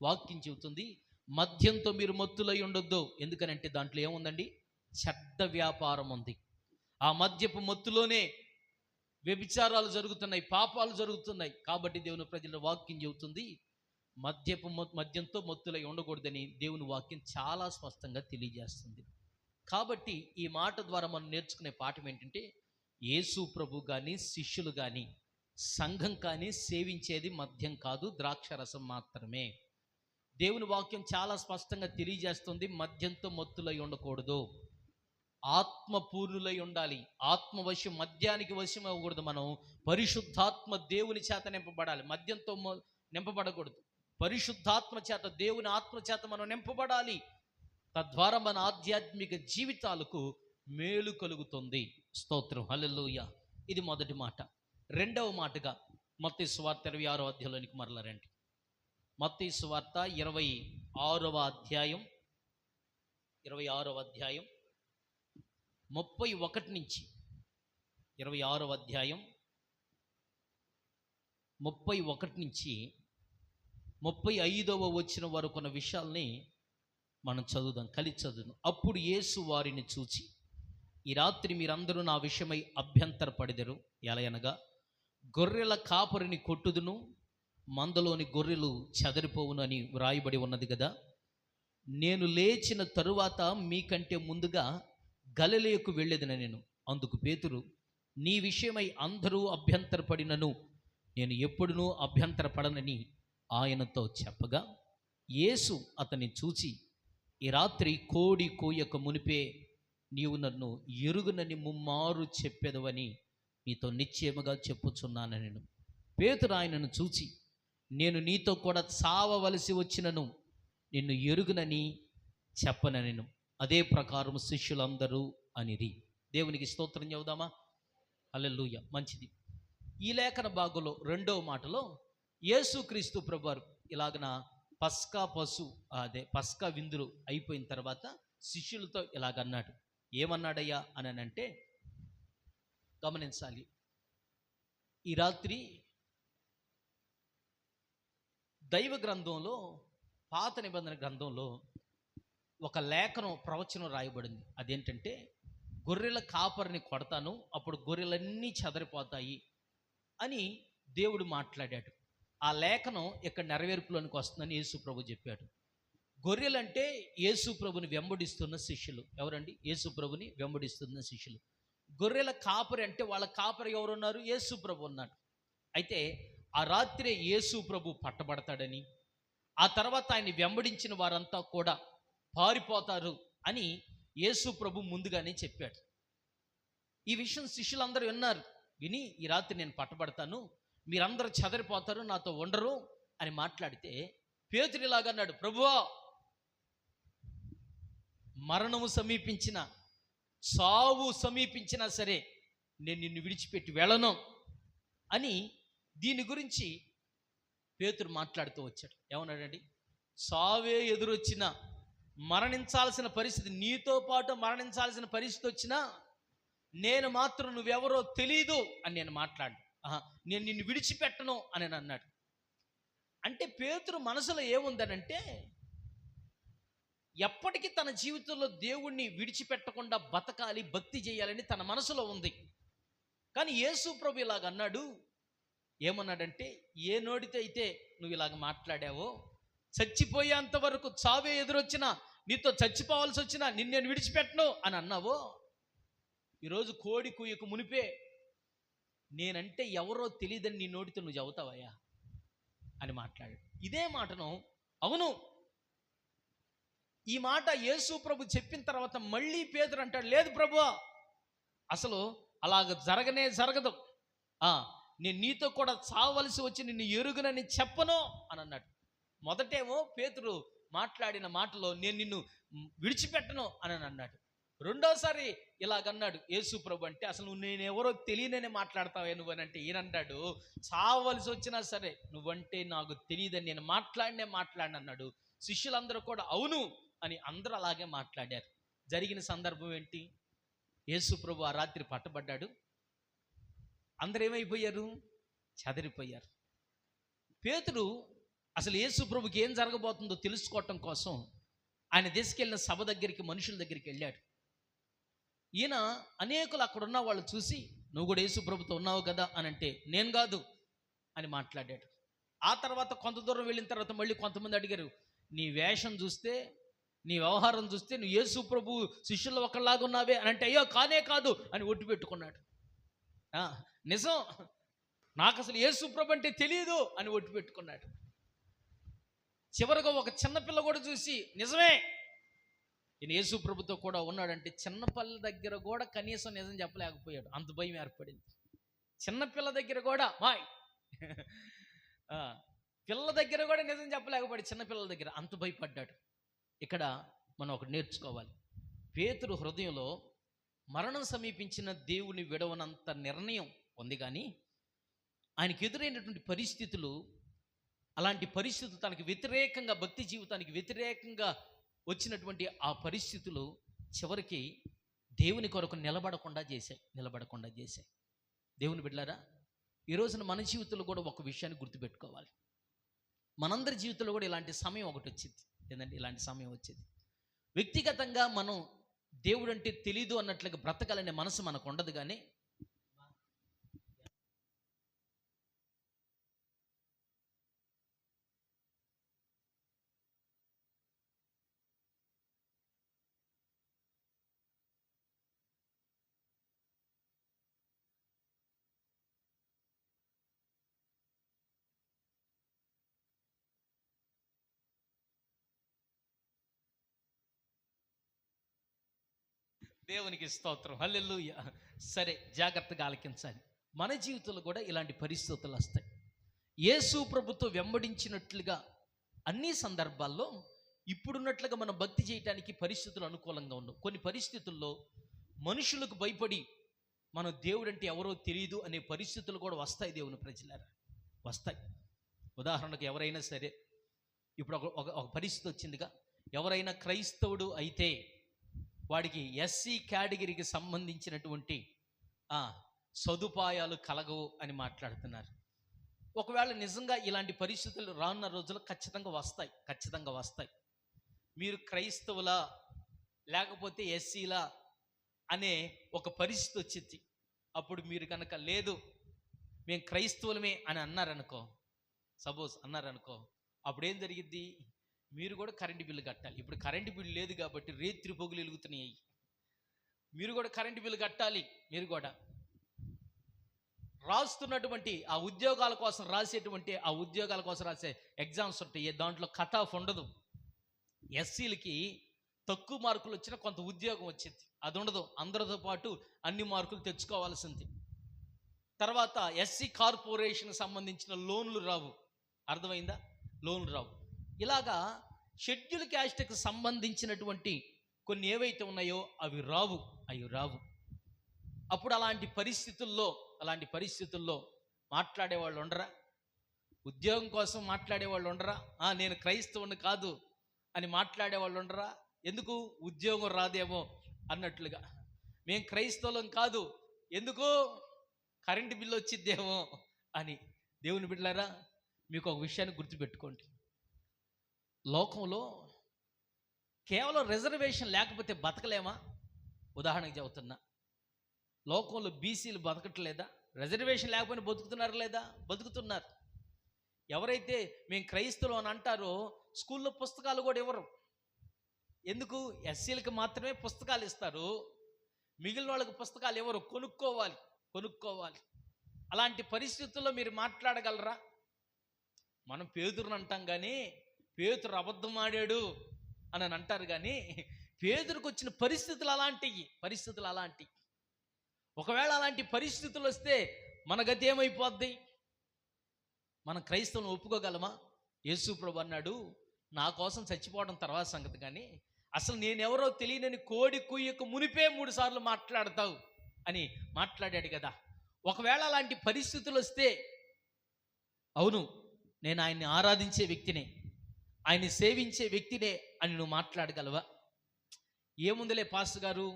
వాక్యం చెబుతుంది మద్యంతో మీరు మత్తులై ఉండొద్దు. ఎందుకనంటే దాంట్లో ఏముందండి? చెడ్డ వ్యాపారం ఉంది. ఆ మద్యపు మత్తులోనే వ్యభిచారాలు జరుగుతున్నాయి, పాపాలు జరుగుతున్నాయి. కాబట్టి దేవుని ప్రజల వాక్యం చెబుతుంది మద్యంతో మత్తులై ఉండకూడదని దేవుని వాక్యం చాలా స్పష్టంగా తెలియజేస్తుంది. కాబట్టి ఈ మాట ద్వారా మనం నేర్చుకునే పాఠం ఏంటంటే యేసు ప్రభు కానీ శిష్యులు కానీ సంఘం కానీ సేవించేది మద్యం కాదు, ద్రాక్షరసం మాత్రమే. దేవుని వాక్యం చాలా స్పష్టంగా తెలియజేస్తుంది మద్యంతో మత్తులై ఉండకూడదు, ఆత్మపూర్ణులై ఉండాలి. ఆత్మవశం, మద్యానికి వశం అవ్వకూడదు. మనం పరిశుద్ధాత్మ దేవుని చేత నింపబడాలి. మద్యంతో నింపబడకూడదు. పరిశుద్ధాత్మ చేత, దేవుని ఆత్మ చేత మనం నింపబడాలి. తద్వారా మన ఆధ్యాత్మిక జీవితాలకు మేలు కలుగుతుంది. స్తోత్రం. హల్లెలూయా. ఇది మొదటి మాట. రెండవ మాటగా మత్తయి సువార్త 26వ అధ్యాయంలోనికి మరలా రండి. మత్తయి సువార్త 26వ అధ్యాయం 31 నుంచి 26వ అధ్యాయం 31 నుంచి 35వ వచనం వరకు ఉన్న విషయాల్ని మనం చదువుదాం, కలిసి చదువుదాం. అప్పుడు యేసు వారిని చూచి, ఈ రాత్రి మీరందరూ నా విషయమై అభ్యంతరపడిదరు. ఎలయనగా గొర్రెల కాపరిని కొట్టుదును, మందలోని గొర్రెలు చెదరిపోవును అని వ్రాయబడి ఉన్నది కదా. నేను లేచిన తరువాత మీకంటే ముందుగా గలిలయకు వెళ్ళేదన నేను. అందుకు పేతురు, నీ విషయమై అందరూ అభ్యంతరపడినను నేను ఎప్పుడునూ అభ్యంతరపడనని ఆయనతో చెప్పగా, యేసు అతన్ని చూచి, ఈ రాత్రి కోడి కోయక మునిపే నీవు నన్ను ఎరుగునని ముమ్మారు చెప్పెదవని నీతో నిశ్చయముగా చెప్పుచున్నాను నేను. పేతురు ఆయనను చూచి, నేను నీతో కూడా చావవలసి వచ్చినను నిన్ను ఎరుగునని చెప్పనెను. అదే ప్రకారం శిష్యులందరూ అనిరి. దేవునికి స్తోత్రం చెబుదామా? హల్లెలూయా. మంచిది. ఈ లేఖన భాగంలో రెండవ మాటలో యేసుక్రీస్తు ప్రభువారు ఇలాగన పస్కా విందులు అయిపోయిన తర్వాత శిష్యులతో ఇలాగన్నాడు. ఏమన్నాడయ్యా అని అంటే గమనించాలి. ఈ రాత్రి దైవ గ్రంథంలో, పాత నిబంధన గ్రంథంలో ఒక లేఖనం, ప్రవచనం రాయబడింది. అదేంటంటే గొర్రెల కాపరిని కొడతాను, అప్పుడు గొర్రెలన్నీ చెదరిపోతాయి అని దేవుడు మాట్లాడాడు. ఆ లేఖనం ఇక్కడ నెరవేర్పులోనికి వస్తుందని యేసు ప్రభు చెప్పాడు. గొర్రెలంటే యేసు ప్రభుని వెంబడిస్తున్న శిష్యులు. ఎవరండి? యేసు ప్రభుని వెంబడిస్తున్న శిష్యులు. గొర్రెల కాపరి అంటే వాళ్ళ కాపరి ఎవరున్నారు? యేసు ప్రభు ఉన్నాడు. అయితే ఆ రాత్రే యేసు ప్రభు పట్టబడతాడని, ఆ తర్వాత ఆయన్ని వెంబడించిన వారంతా కూడా పారిపోతారు అని యేసు ప్రభు ముందుగానే చెప్పాడు. ఈ విషయం శిష్యులందరూ విన్నారు. విని, ఈ రాత్రి నేను పట్టబడతాను, మీరందరూ చెదరిపోతారు, నాతో ఉండరు అని మాట్లాడితే పేతురు ఇలాగన్నాడు, ప్రభువా, మరణము సమీపించిన, సావు సమీపించినా సరే నేను నిన్ను విడిచిపెట్టి వెళ్ళను అని దీని గురించి పేతురు మాట్లాడుతూ వచ్చాడు. ఏమన్నాడండి? సావే ఎదురొచ్చినా, మరణించాల్సిన పరిస్థితి, నీతో పాటు మరణించాల్సిన పరిస్థితి వచ్చినా నేను మాత్రం నువ్వెవరో తెలీదు అని నేను మాట్లాడు, నేను నిన్ను విడిచిపెట్టను అని అన్నాడు. అంటే పేతురు మనసులో ఏముందనంటే, ఎప్పటికీ తన జీవితంలో దేవుణ్ణి విడిచిపెట్టకుండా బతకాలి, భక్తి చేయాలని తన మనసులో ఉంది. కానీ యేసు ప్రభు ఇలాగ అన్నాడు. ఏమన్నాడంటే, ఏ నోటితో అయితే నువ్వు ఇలాగ మాట్లాడావో, చచ్చిపోయేంత వరకు, చావే ఎదురొచ్చినా, నీతో చచ్చిపోవాల్సి వచ్చినా నిన్ను నేను విడిచిపెట్టను అని అన్నావో, ఈరోజు కోడి కూయకు మునిపే నేనంటే ఎవరో తెలియదని నీ నోటితో నువ్వు చెబుతావయ్యా అని మాట్లాడాడు. ఇదే మాటను, అవును, ఈ మాట యేసు ప్రభు చెప్పిన తర్వాత మళ్ళీ పేతురు అంటాడు, లేదు ప్రభువా, అసలు అలాగ జరగనే జరగదు, నేను నీతో కూడా చావలసి వచ్చి నిన్ను ఎరుగునని చెప్పను అని అన్నాడు. మొదటేమో పేతురు మాట్లాడిన మాటలో నేను నిన్ను విడిచిపెట్టను అని అన్నాడు. రెండోసారి ఇలాగన్నాడు యేసు ప్రభు, అంటే అసలు నువ్వు నేను ఎవరో తెలియనని మాట్లాడతావే నువ్వు అని అంటే, ఈయనంటాడు, చావలసి వచ్చినా సరే నువ్వంటే నాకు తెలియదని నేను మాట్లాడినన్నాడు. శిష్యులందరూ కూడా అవును అని అందరూ అలాగే మాట్లాడారు. జరిగిన సందర్భం ఏంటి? యేసు ప్రభు ఆ రాత్రి పట్టబడ్డాడు. అందరూ ఏమైపోయారు? చెదరిపోయారు. పేతురు అసలు యేసు ప్రభుకి ఏం జరగబోతుందో తెలుసుకోవటం కోసం ఆయన తీసుకెళ్ళిన సభ దగ్గరికి, మనుషుల దగ్గరికి వెళ్ళాడు. ఈయన అనేకులు అక్కడ ఉన్న వాళ్ళు చూసి, నువ్వు కూడా యేసు ప్రభుతో ఉన్నావు కదా అని అంటే, నేను కాదు అని మాట్లాడాడు. ఆ తర్వాత కొంత దూరం వెళ్ళిన తర్వాత మళ్ళీ కొంతమంది అడిగారు, నీ వేషం చూస్తే, నీ వ్యవహారం చూస్తే నువ్వు యేసు ప్రభు శిష్యుల్లో ఒకళ్ళలాగా ఉన్నావే అని అంటే, అయ్యో కానే కాదు అని ఒట్టు పెట్టుకున్నాడు. నిజం, నాకు అసలు యేసు ప్రభు అంటే తెలియదు అని ఒట్టు పెట్టుకున్నాడు. చివరిగా ఒక చిన్నపిల్ల కూడా చూసి, నిజమే ఈయన యేసు ప్రభుతో కూడా ఉన్నాడంటే, చిన్నపిల్ల దగ్గర కూడా కనీసం నిజం చెప్పలేకపోయాడు, అంత భయం ఏర్పడింది. చిన్నపిల్ల దగ్గర కూడా పిల్ల దగ్గర కూడా నిజం చెప్పలేకపోయాడు, చిన్నపిల్లల దగ్గర అంత భయపడ్డాడు. ఇక్కడ మనం ఒకటి నేర్చుకోవాలి. పేతురు హృదయంలో మరణం సమీపించిన దేవుని విడవనంత నిర్ణయం ఉంది, కానీ ఆయనకు ఎదురైనటువంటి పరిస్థితులు, అలాంటి పరిస్థితులు తనకి వ్యతిరేకంగా, భక్తి జీవితానికి వ్యతిరేకంగా వచ్చినటువంటి ఆ పరిస్థితులు చివరికి దేవుని కొరకు నిలబడకుండా చేశాయి. దేవుని బిడ్డలారా, ఈ రోజున మన జీవితంలో కూడా ఒక విషయాన్ని గుర్తుపెట్టుకోవాలి. మనందరి జీవితంలో కూడా ఇలాంటి సమయం ఒకటి వచ్చింది. ఏంటంటే, ఇలాంటి సమయం వచ్చేది. వ్యక్తిగతంగా మనం దేవుడు అంటే తెలీదు అన్నట్లుగా బ్రతకాలనే మనసు మనకు ఉండదు, కానీ దేవునికి స్తోత్రం, హల్లెలూయా. సరే, జాగ్రత్తగా ఆలకించాలి. మన జీవితంలో కూడా ఇలాంటి పరిస్థితులు వస్తాయి. యేసు ప్రభుతో వెంబడించినట్లుగా అన్ని సందర్భాల్లో ఇప్పుడున్నట్లుగా మనం భక్తి చేయడానికి పరిస్థితులు అనుకూలంగా ఉండవు. కొన్ని పరిస్థితుల్లో మనుషులకు భయపడి మనం దేవుడు అంటే ఎవరో తెలియదు అనే పరిస్థితులు కూడా వస్తాయి. దేవుని ప్రజలారా, వస్తాయి. ఉదాహరణకు ఎవరైనా సరే, ఇప్పుడు ఒక పరిస్థితి వచ్చిందిగా, ఎవరైనా క్రైస్తవుడు అయితే వాడికి ఎస్సీ కేటగిరీకి సంబంధించినటువంటి సదుపాయాలు కలగవు అని మాట్లాడుతున్నారు. ఒకవేళ నిజంగా ఇలాంటి పరిస్థితులు రానున్న రోజుల్లో ఖచ్చితంగా వస్తాయి. మీరు క్రైస్తవులా లేకపోతే ఎస్సీలా అనే ఒక పరిస్థితి వచ్చింది. అప్పుడు మీరు కనుక లేదు మేము క్రైస్తవులమే అని అన్నారనుకో, అప్పుడు ఏం జరిగిద్ది? మీరు కూడా కరెంటు బిల్లు కట్టాలి. ఇప్పుడు కరెంటు బిల్లు లేదు కాబట్టి రేత్రి పొగులు వెలుగుతున్నాయి. మీరు కూడా కరెంటు బిల్లు కట్టాలి. మీరు కూడా రాస్తున్నటువంటి ఆ ఉద్యోగాల కోసం రాసే ఎగ్జామ్స్ ఉంటాయి. దాంట్లో కట్ ఆఫ్ ఉండదు. ఎస్సీలకి తక్కువ మార్కులు వచ్చినా కొంత ఉద్యోగం వచ్చింది, అది ఉండదు. అందరితో పాటు అన్ని మార్కులు తెచ్చుకోవాల్సింది. తర్వాత ఎస్సీ కార్పొరేషన్ సంబంధించిన లోన్లు రావు. అర్థమైందా? లోన్లు రావు. ఇలాగా షెడ్యూల్ క్యాస్ట్కి సంబంధించినటువంటి కొన్ని ఏవైతే ఉన్నాయో అవి రావు. అప్పుడు అలాంటి పరిస్థితుల్లో మాట్లాడేవాళ్ళు ఉండరా? ఉద్యోగం కోసం మాట్లాడేవాళ్ళు ఉండరా? నేను క్రైస్తవుని కాదు అని మాట్లాడేవాళ్ళు ఉండరా? ఎందుకు? ఉద్యోగం రాదేమో అన్నట్లుగా. మేము క్రైస్తవులం కాదు, ఎందుకు? కరెంటు బిల్లు వచ్చిద్దేమో అని. దేవుని బిడ్డలారా, మీకు ఒక విషయాన్ని గుర్తుపెట్టుకోండి. లోకంలో కేవలం రిజర్వేషన్ లేకపోతే బతకలేమా? ఉదాహరణకు చెబుతున్నా, లోకంలో బీసీలు బతకట్లేదా? రిజర్వేషన్ లేకపోయినా బతుకుతున్నారు లేదా? బతుకుతున్నారు. ఎవరైతే మేము క్రైస్తవులు అని అంటారో స్కూల్లో పుస్తకాలు కూడా ఇవ్వరు. ఎందుకు? ఎస్సీలకు మాత్రమే పుస్తకాలు ఇస్తారు, మిగిలిన వాళ్ళకి పుస్తకాలు ఇవ్వరు. కొనుక్కోవాలి. అలాంటి పరిస్థితుల్లో మీరు మాట్లాడగలరా? మనం పేతురుని అంటాం కానీ పేతురు అబద్ధం ఆడాడు అని అంటారు కానీ పేతురుకు వచ్చిన పరిస్థితులు అలాంటివి. ఒకవేళ అలాంటి పరిస్థితులు వస్తే మన గతి ఏమైపోద్ది? మనం క్రైస్తవులను ఒప్పుకోగలమా? యేసు ప్రభు అన్నాడు, నా కోసం చచ్చిపోవడం తర్వాత సంగతి, కానీ అసలు నేనెవరో తెలియనని కోడి కుయ్యకు మునిపే 3 సార్లు మాట్లాడతావు అని మాట్లాడాడు కదా. ఒకవేళ అలాంటి పరిస్థితులు వస్తే, అవును నేను ఆయన్ని ఆరాధించే వ్యక్తినే, ఆయన్ని సేవించే వ్యక్తినే అని నువ్వు మాట్లాడగలవా? ఏముందిలే పాస్టర్ గారు,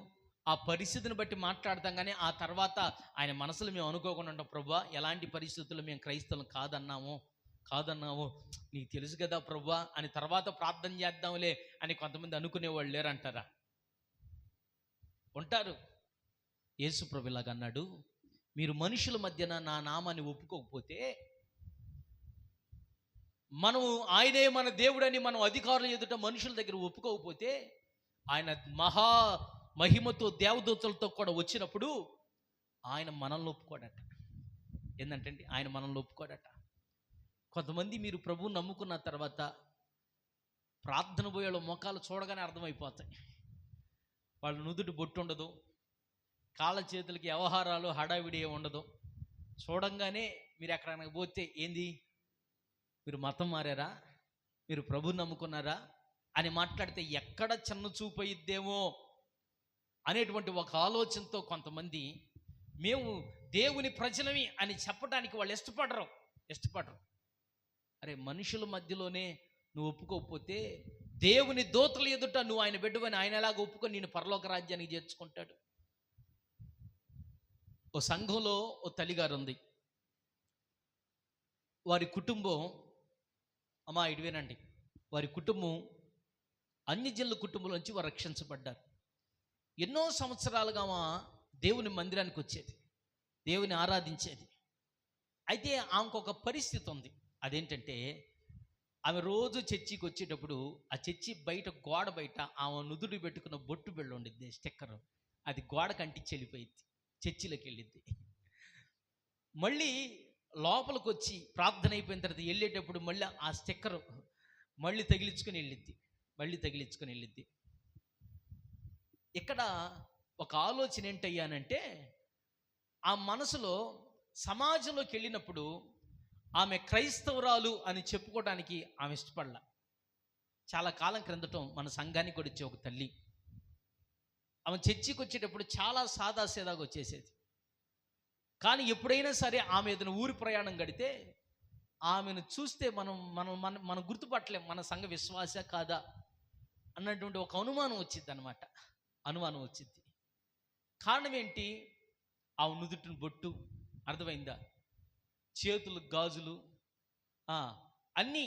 ఆ పరిస్థితిని బట్టి మాట్లాడతాం, కానీ ఆ తర్వాత ఆయన మనసులో మేము అనుకోకుండా ఉంటాం, ప్రభువా ఎలాంటి పరిస్థితుల్లో మేము క్రైస్తవులు కాదన్నాము నీకు తెలుసు కదా ప్రభువా అని తర్వాత ప్రార్థన చేద్దాంలే అని కొంతమంది అనుకునేవాళ్ళు లేరంటారా? ఉంటారు. యేసు ప్రభు ఇలాగ అన్నాడు, మీరు మనుషుల మధ్యన నా నామాన్ని ఒప్పుకోకపోతే, మనము ఆయనే మన దేవుడని మనం అధికారులు ఎదుట మనుషుల దగ్గర ఒప్పుకోకపోతే, ఆయన మహా మహిమతో దేవదూతలతో కూడా వచ్చినప్పుడు ఆయన మనల్ని ఒప్పుకోడట. ఏంటంటే ఆయన మనల్ని ఒప్పుకోడట. కొంతమంది మీరు ప్రభువు నమ్ముకున్న తర్వాత ప్రార్థన పోయే వాళ్ళ ముఖాలు చూడగానే అర్థమైపోతాయి. వాళ్ళ నుదుటి బొట్టు ఉండదు, కాళ్ళ చేతులకి వ్యవహారాలు హడావిడి ఉండదు. చూడంగానే మీరు ఎక్కడికి పోతే, ఏంది మీరు మతం మారారా, మీరు ప్రభువు నమ్ముకున్నారా అని మాట్లాడితే ఎక్కడ చిన్న చూపు అయ్యిద్దేమో అనేటువంటి ఒక ఆలోచనతో కొంతమంది మేము దేవుని ప్రజలమి అని చెప్పడానికి వాళ్ళు ఇష్టపడరు. అరే, మనుషుల మధ్యలోనే నువ్వు ఒప్పుకోకపోతే దేవుని దూతల ఎదుట నువ్వు ఆయన బిడ్డవని ఆయన ఎలాగ ఒప్పుకొని నేను పరలోక రాజ్యానికి చేర్చుకుంటాడు? ఓ సంఘంలో ఓ తల్లిగారు ఉంది. వారి కుటుంబం, అమ్మా ఇటువేనండి, వారి కుటుంబం అన్ని జిల్లా కుటుంబంలోంచి వారు రక్షించబడ్డారు. ఎన్నో సంవత్సరాలుగా దేవుని మందిరానికి వచ్చేది, దేవుని ఆరాధించేది. అయితే ఆమెకు ఒక పరిస్థితి ఉంది. అదేంటంటే, ఆమె రోజు చర్చికి వచ్చేటప్పుడు ఆ చర్చి బయట, గోడ బయట ఆమె నుదుడు పెట్టుకున్న బొట్టు బిళ్ళ ఉండిద్ది, స్టిక్కర్, అది గోడకు అంటించి వెళ్ళిపోయింది, చర్చిలోకి వెళ్ళిద్ది. మళ్ళీ లోపలికి వచ్చి ప్రార్థన అయిపోయిన తర్వాత వెళ్ళేటప్పుడు మళ్ళీ ఆ స్టిక్కర్ మళ్ళీ తగిలించుకొని వెళ్ళిద్ది. ఇక్కడ ఒక ఆలోచన ఏంటయ్యానంటే, ఆ మనసులో సమాజంలోకి వెళ్ళినప్పుడు ఆమె క్రైస్తవురాలు అని చెప్పుకోవడానికి ఆమె ఇష్టపడలా. చాలా కాలం క్రిందటం మన సంఘానికి కూడా వచ్చే ఒక తల్లి, ఆమె చర్చికి వచ్చేటప్పుడు చాలా సాదాసీదాగా వచ్చేసేది. కానీ ఎప్పుడైనా సరే ఆమె ఏదైనా ఊరి ప్రయాణం గడితే ఆమెను చూస్తే మనం గుర్తుపట్టలేం, మన సంఘ విశ్వాస కాదా అన్నటువంటి ఒక అనుమానం వచ్చింది. కారణం ఏంటి? ఆ నుదుటిని బొట్టు, అర్థమైందా, చేతులు గాజులు, అన్నీ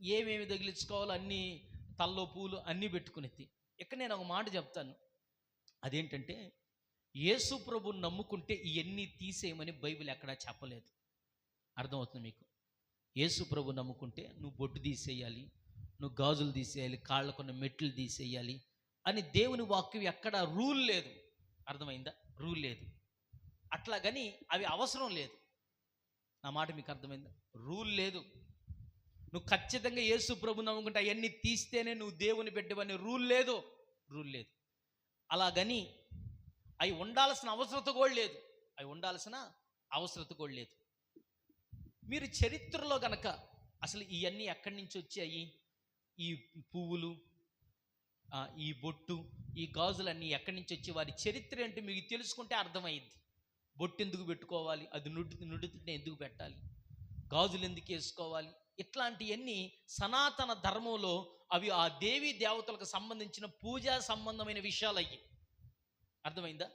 ఏమేమి తగిలించుకోవాలో అన్నీ, తల్లో పూలు అన్నీ పెట్టుకునేది. ఇక్కడ నేను ఒక మాట చెప్తాను, అదేంటంటే యేసు ప్రభువుని నమ్ముకుంటే ఇవన్నీ తీసేయమని బైబిల్ ఎక్కడా చెప్పలేదు. అర్థమవుతుంది మీకు? యేసు ప్రభు నమ్ముకుంటే నువ్వు బొట్టు తీసేయాలి, నువ్వు గాజులు తీసేయాలి, కాళ్ళకున్న మెట్లు తీసేయాలి అని దేవుని వాక్యం ఎక్కడ రూల్ లేదు. అర్థమైందా? రూల్ లేదు. అట్లాగని అవి అవసరం లేదు. నా మాట మీకు అర్థమైందా? రూల్ లేదు. నువ్వు ఖచ్చితంగా యేసు ప్రభు నమ్ముకుంటే అవన్నీ తీస్తేనే నువ్వు దేవుని బిడ్డవని రూల్ లేదు. అలాగని అవి ఉండాల్సిన అవసరత కూడా లేదు. మీరు చరిత్రలో గనక అసలు ఇవన్నీ ఎక్కడి నుంచి వచ్చాయి? ఈ పువ్వులు, ఈ బొట్టు, ఈ గాజులన్నీ ఎక్కడి నుంచి వచ్చి వారి చరిత్ర ఏంటి మీకు తెలుసుకుంటే అర్థమైంది. బొట్టు ఎందుకు పెట్టుకోవాలి, అది నుడితిని ఎందుకు పెట్టాలి, గాజులు ఎందుకు వేసుకోవాలి, ఇట్లాంటివన్నీ సనాతన ధర్మంలో అవి ఆ దేవీ దేవతలకు సంబంధించిన పూజా సంబంధమైన విషయాలు అయ్యి. అర్థమైందా?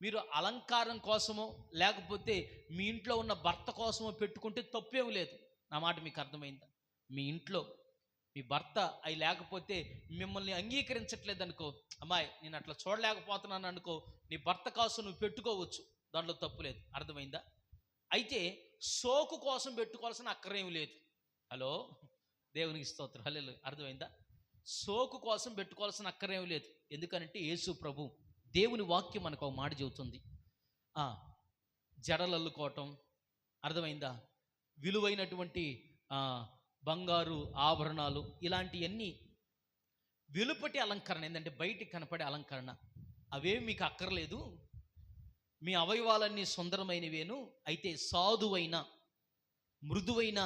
మీరు అలంకారం కోసమో లేకపోతే మీ ఇంట్లో ఉన్న భర్త కోసమో పెట్టుకుంటే తప్పేం లేదు. నా మాట మీకు అర్థమైందా? మీ ఇంట్లో మీ భర్త అవి లేకపోతే మిమ్మల్ని అంగీకరించట్లేదు అనుకో, అమ్మాయి నేను అట్లా చూడలేకపోతున్నాను అనుకో, నీ భర్త కోసం నువ్వు పెట్టుకోవచ్చు, దాంట్లో తప్పు లేదు. అర్థమైందా? అయితే సోకు కోసం పెట్టుకోవాల్సిన అక్కరేం లేదు. హలో, దేవునికి స్తోత్రం. హల్లెలూయా. అర్థమైందా? సోకు కోసం పెట్టుకోవాల్సిన అక్కరేం లేదు. ఎందుకంటే యేసు ప్రభు దేవుని వాక్యం మనకు ఒక మాట చెబుతుంది. జడలల్లుకోవటం, అర్థమైందా, విలువైనటువంటి బంగారు ఆభరణాలు, ఇలాంటివన్నీ వెలుపటి అలంకరణ, ఏంటంటే బయటికి కనపడే అలంకరణ, అవేమి మీకు అక్కర్లేదు. మీ అవయవాలన్నీ సుందరమైనవేను, అయితే సాధువైన మృదువైన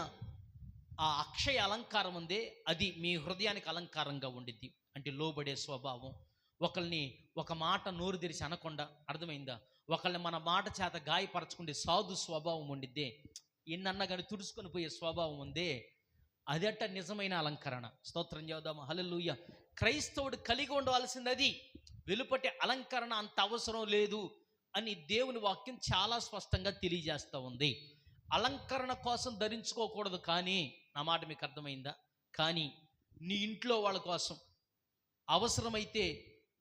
ఆ అక్షయ అలంకారం ఉందే, అది మీ హృదయానికి అలంకారంగా ఉండిద్ది. అంటే లోబడే స్వభావం, ఒకళ్ళని ఒక మాట నోరు తెరిచి అనకుండా, అర్థమైందా, ఒకళ్ళని మన మాట చేత గాయపరచుకుంటే సాధు స్వభావం ఉండిద్దే, ఎన్నన్నా కానీ తుడుచుకొని పోయే స్వభావం ఉందే, అదట నిజమైన అలంకరణ. స్తోత్రం చేద్దాము. హల్లెలూయా. క్రైస్తవుడు కలిగి ఉండవలసింది అది. వెలుపటి అలంకరణ అంత అవసరం లేదు అని దేవుని వాక్యం చాలా స్పష్టంగా తెలియజేస్తూ ఉంది. అలంకరణ కోసం ధరించుకోకూడదు, కానీ నా మాట మీకు అర్థమైందా, కానీ నీ ఇంట్లో వాళ్ళ కోసం అవసరమైతే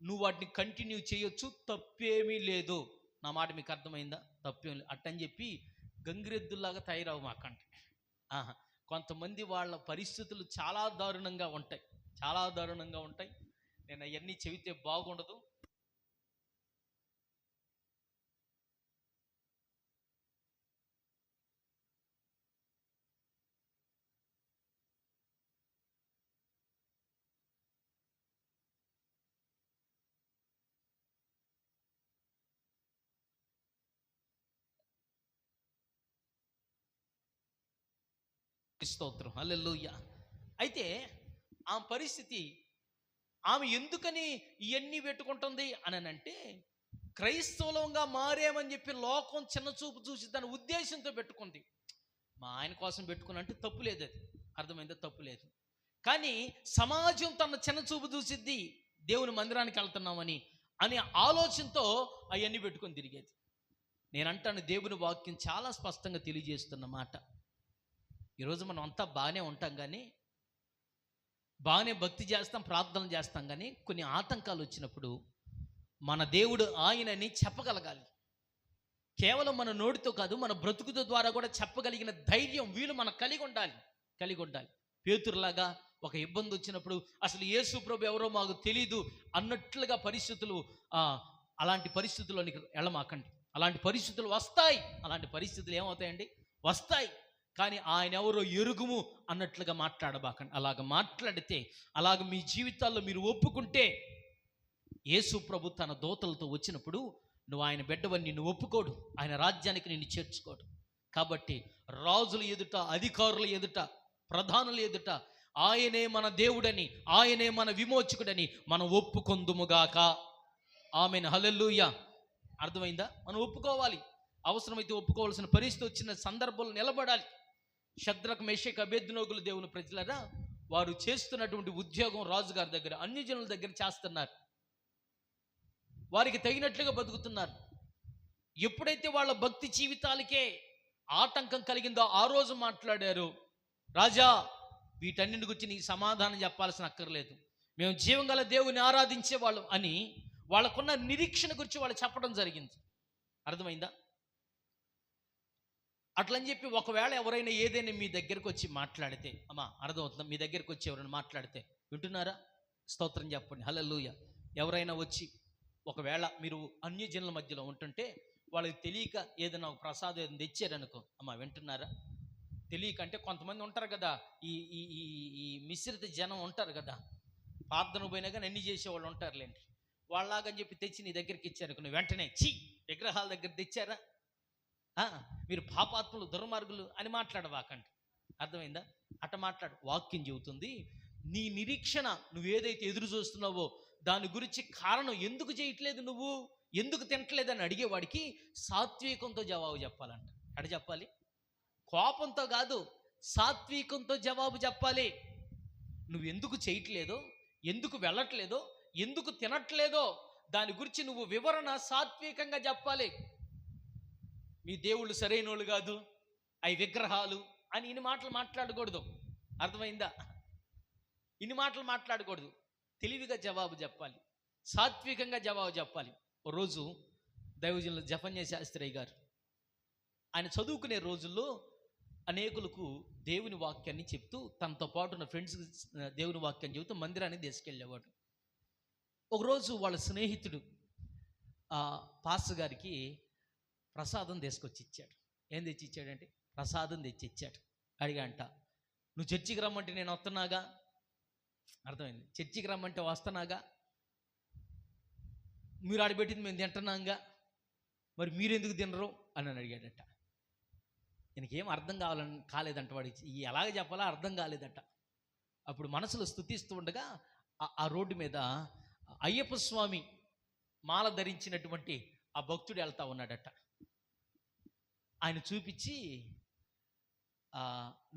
నువ్వు వాటిని కంటిన్యూ చేయొచ్చు, తప్పేమీ లేదు. నా మాట మీకు అర్థమైందా? తప్పేం లేదు. అట్టని చెప్పి గంగిరెద్దుల్లాగా తయారవు మాకంటే. కొంతమంది వాళ్ళ పరిస్థితులు చాలా దారుణంగా ఉంటాయి, చాలా దారుణంగా ఉంటాయి. నేను అవన్నీ చెబితే బాగుండదు. స్తోత్రం. హల్లెలూయా. అయితే ఆ పరిస్థితి, ఆమె ఎందుకని ఇవన్నీ పెట్టుకుంటుంది అని అంటే, క్రైస్తవులంగా మారేమని చెప్పి లోకం చిన్న చూపు చూసి దాని ఉద్దేశంతో పెట్టుకుంది. మా ఆయన కోసం పెట్టుకున్నంటే తప్పు లేదు, అది అర్థమైందా? తప్పు లేదు. కానీ సమాజం తన చిన్న చూపు చూసిద్ది, దేవుని మందిరానికి వెళ్తున్నామని అనే ఆలోచనతో అవన్నీ పెట్టుకొని తిరిగేది. నేనంటాను, దేవుని వాక్యం చాలా స్పష్టంగా తెలియజేస్తున్న మాట. ఈరోజు మనం అంతా బాగానే ఉంటాం, కానీ బాగానే భక్తి చేస్తాం, ప్రార్థన చేస్తాం, కానీ కొన్ని ఆటంకాలు వచ్చినప్పుడు మన దేవుడు ఆయనని చెప్పగలగాలి. కేవలం మన నోటితో కాదు, మన బ్రతుకుతో ద్వారా కూడా చెప్పగలిగిన ధైర్యం వీళ్ళు మనకు కలిగి ఉండాలి. పేతురులాగా ఒక ఇబ్బంది వచ్చినప్పుడు అసలు యేసు ప్రభు ఎవరో మాకు తెలీదు అన్నట్లుగా పరిస్థితులు, అలాంటి పరిస్థితుల్లోనికి వెళ్ళమాకండి. అలాంటి పరిస్థితులు వస్తాయి. అలాంటి పరిస్థితులు ఏమవుతాయండి? వస్తాయి. కానీ ఆయన ఎవరో ఎరుగుము అన్నట్లుగా మాట్లాడబాకండి. అలాగ మాట్లాడితే, అలాగ మీ జీవితాల్లో మీరు ఒప్పుకుంటే, యేసు ప్రభు తన దూతలతో వచ్చినప్పుడు నువ్వు ఆయన బిడ్డవని నిన్ను ఒప్పుకోడు, ఆయన రాజ్యానికి నిన్ను చేర్చుకోడు. కాబట్టి రాజుల ఎదుట, అధికారుల ఎదుట, ప్రధానుల ఎదుట ఆయనే మన దేవుడని, ఆయనే మన విమోచకుడని మనం ఒప్పుకొందుముగాక. ఆమేన్. హల్లెలూయా. అర్థమైందా? మనం ఒప్పుకోవాలి. అవసరమైతే ఒప్పుకోవాల్సిన పరిస్థితి వచ్చిన సందర్భంలో నిలబడాలి. షద్రకు మేషకు అబేద్నెగోలు దేవుని ప్రజలరా, వారు చేస్తున్నటువంటి ఉద్యోగం రాజుగారి దగ్గర, అన్ని జనుల దగ్గర చేస్తున్నారు, వారికి తగినట్లుగా బతుకుతున్నారు. ఎప్పుడైతే వాళ్ళ భక్తి జీవితాలకే ఆటంకం కలిగిందో ఆ రోజు మాట్లాడారు, రాజా వీటన్నిటి గురించి నీకు సమాధానం చెప్పాల్సిన అక్కర్లేదు, మేము జీవంగల దేవుని ఆరాధించే వాళ్ళం అని వాళ్ళకున్న నిరీక్షణ గురించి వాళ్ళు చెప్పడం జరిగింది. అర్థమైందా? అట్లని చెప్పి ఒకవేళ ఎవరైనా ఏదైనా మీ దగ్గరకు వచ్చి మాట్లాడితే, అమ్మా అర్థమవుతుందా? మీ దగ్గరకు వచ్చి ఎవరైనా మాట్లాడితే వింటున్నారా? స్తోత్రం చెప్పండి. హల్లెలూయా. ఎవరైనా వచ్చి, ఒకవేళ మీరు అన్యజనుల మధ్యలో ఉంటుంటే వాళ్ళకి తెలియక ఏదైనా ఒక ప్రసాదం ఏదైనా తెచ్చారనుకో, అమ్మా వింటున్నారా? తెలియక అంటే కొంతమంది ఉంటారు కదా, ఈ ఈ ఈ మిశ్రిత జనం ఉంటారు కదా, ప్రార్థన పోయినా కానీ అన్ని చేసేవాళ్ళు ఉంటారులేండి. వాళ్ళలాగని చెప్పి తెచ్చి నీ దగ్గరికి ఇచ్చారనుకో, నువ్వు వెంటనే విగ్రహాల దగ్గర తెచ్చారా, మీరు పాపాత్ములు, దుర్మార్గులు అని మాట్లాడవాకండి. అర్థమైందా? అట మాట్లాడు. వాక్యం చెబుతుంది, నీ నిరీక్షణ నువ్వేదైతే ఎదురు చూస్తున్నావో దాని గురించి కారణం ఎందుకు చేయట్లేదు, నువ్వు ఎందుకు తినట్లేదని అడిగేవాడికి సాత్వికంతో జవాబు చెప్పాలంట. అట చెప్పాలి, కోపంతో కాదు, సాత్వికంతో జవాబు చెప్పాలి. నువ్వు ఎందుకు చేయట్లేదో, ఎందుకు వెళ్ళట్లేదో, ఎందుకు తినట్లేదో దాని గురించి నువ్వు వివరణ సాత్వికంగా చెప్పాలి. మీ దేవుళ్ళు సరైనోళ్ళు కాదు, అవి విగ్రహాలు అని ఇన్ని మాటలు మాట్లాడకూడదు. అర్థమైందా? ఇన్ని మాటలు మాట్లాడకూడదు. తెలివిగా జవాబు చెప్పాలి, సాత్వికంగా జవాబు చెప్పాలి. ఓ రోజు దైవజనులు జఫన్య శాస్త్రి గారు ఆయన చదువుకునే రోజుల్లో అనేకులకు దేవుని వాక్యాన్ని చెప్తూ తనతో పాటు ఉన్న ఫ్రెండ్స్ దేవుని వాక్యాన్ని చెబుతూ మందిరానికి తీసుకెళ్ళేవాడు. ఒకరోజు వాళ్ళ స్నేహితుడు పాస్టర్ గారికి ప్రసాదం తీసుకొచ్చి ఇచ్చాడు. ఏం తెచ్చి ఇచ్చాడంటే ప్రసాదం తెచ్చి ఇచ్చాడు. అడిగంట, నువ్వు చర్చికి రమ్మంటే నేను వస్తున్నాగా. అర్థమైంది, చర్చికి రమ్మంటే వస్తున్నాగా, మీరు ఆడబెట్టింది మేము తింటున్నాగా, మరి మీరెందుకు తినరు అని అడిగాడట. ఈయనకేం అర్థం కాలేదంట, వాడికి ఎలాగ చెప్పాలో అర్థం కాలేదట. అప్పుడు మనసులో స్తుతిస్తూ ఉండగా ఆ రోడ్డు మీద అయ్యప్ప స్వామి మాల ధరించినటువంటి ఆ భక్తుడు వెళ్తా ఉన్నాడట. ఆయన చూపించి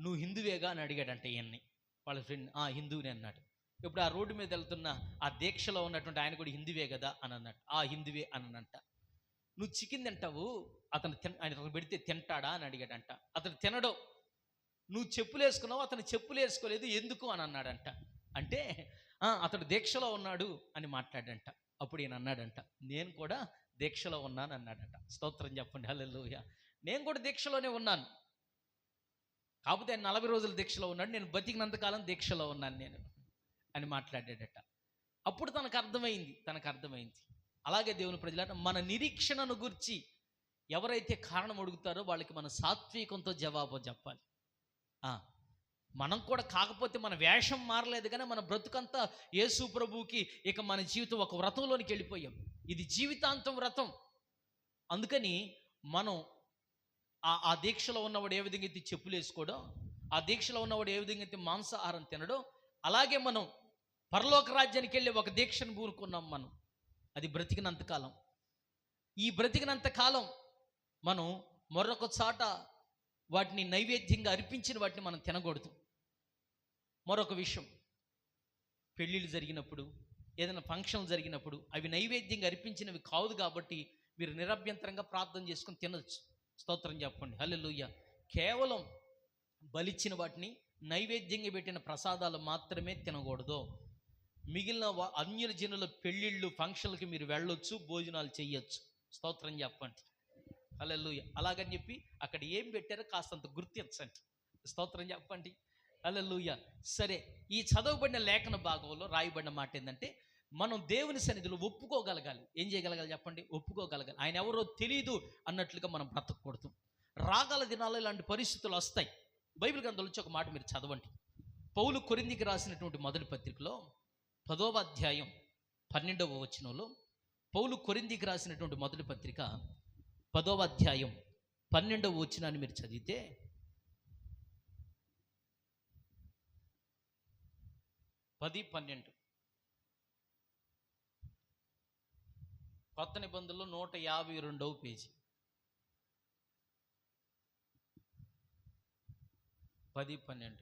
నువ్వు హిందువేగా అని అడిగాడంట ఈయన్ని. వాళ్ళ ఫ్రెండ్ హిందువుని అన్నాడు. ఇప్పుడు ఆ రోడ్డు మీద వెళ్తున్న ఆ దీక్షలో ఉన్నటువంటి ఆయన కూడా హిందువే కదా అని అన్నట్టు. హిందువే అనంట. నువ్వు చికెన్ తింటావు, అతను ఆయన పెడితే తింటాడా అని అడిగాడంట. అతను తినడు. నువ్వు చెప్పులు వేసుకున్నావు, అతను చెప్పులు వేసుకోలేదు, ఎందుకు అని అన్నాడంట. అంటే అతడు దీక్షలో ఉన్నాడు అని మాట్లాడంట. అప్పుడు ఈయన అన్నాడంట, నేను కూడా దీక్షలో ఉన్నాను అన్నాడట. స్తోత్రం చెప్పండి, హల్లెలూయా. నేను కూడా దీక్షలోనే ఉన్నాను, కాకపోతే ఆయన 40 రోజులు దీక్షలో ఉన్నాడు, నేను బతికినంతకాలం దీక్షలో ఉన్నాను నేను అని మాట్లాడాడట. అప్పుడు తనకు అర్థమైంది. అలాగే దేవుని ప్రజలారా, మన నిరీక్షణను గురించి ఎవరైతే కారణం అడుగుతారో వాళ్ళకి మన సాత్వికంతో జవాబు చెప్పాలి. మనం కూడా, కాకపోతే మన వేషం మారలేదు కానీ మన బ్రతుకంతా యేసు ప్రభువుకి ఇక మన జీవితం ఒక వ్రతంలోనికి వెళ్ళిపోయాం. ఇది జీవితాంతం వ్రతం. అందుకని మనం ఆ దీక్షలో ఉన్నవాడు ఏ విధంగా అయితే చెప్పులు వేసుకోవడం, ఆ దీక్షలో ఉన్నవాడు ఏ విధంగా అయితే మాంసాహారం తినడం, అలాగే మనం పరలోక రాజ్యానికి వెళ్ళి ఒక దీక్షను పూనుకున్నాం మనం. అది బ్రతికినంతకాలం. ఈ బ్రతికినంతకాలం మనం మరొక చాట వాటిని నైవేద్యంగా అర్పించిన వాటిని మనం తినకూడదు. మరొక విషయం, పెళ్ళిళ్ళు జరిగినప్పుడు, ఏదైనా ఫంక్షన్లు జరిగినప్పుడు అవి నైవేద్యంగా అర్పించినవి కాదు కాబట్టి మీరు నిరభ్యంతరంగా ప్రార్థన చేసుకొని తినొచ్చు. స్తోత్రం చెప్పండి, హల్లెలూయా. కేవలం బలిచ్చిన వాటిని, నైవేద్యంగా పెట్టిన ప్రసాదాలు మాత్రమే తినకూడదు. మిగిలిన అన్యుల జనుల పెళ్ళిళ్ళు, ఫంక్షన్లకి మీరు వెళ్ళొచ్చు, భోజనాలు చెయ్యొచ్చు. స్తోత్రం చెప్పండి, హల్లెలూయా. అలాగని చెప్పి అక్కడ ఏం పెట్టారో కాస్తంత గుర్తించండి. స్తోత్రం చెప్పండి, హల్లెలూయా. సరే, ఈ చదవబడిన లేఖన భాగంలో రాయబడిన మాట ఏంటంటే, మనం దేవుని సన్నిధిలో ఒప్పుకోగలగాలి. ఏం చేయగలగాలి చెప్పండి? ఒప్పుకోగలగాలి. ఆయన ఎవరో తెలియదు అన్నట్లుగా మనం బ్రతకూడదు. రాగల దినాల్లో ఇలాంటి పరిస్థితులు వస్తాయి. బైబిల్ గ్రంథంలో నుంచి ఒక మాట మీరు చదవండి. పౌలు కొరింథీకి రాసినటువంటి మొదటి పత్రికలో 10వ అధ్యాయం 12వ వచనంలో, పౌలు కొరింథీకి రాసినటువంటి మొదటి పత్రిక 10వ అధ్యాయం 12వ వచనాన్ని మీరు చదివితే, పది 12 కొత్త నిబంధనలో 152వ పేజీ, 10-12.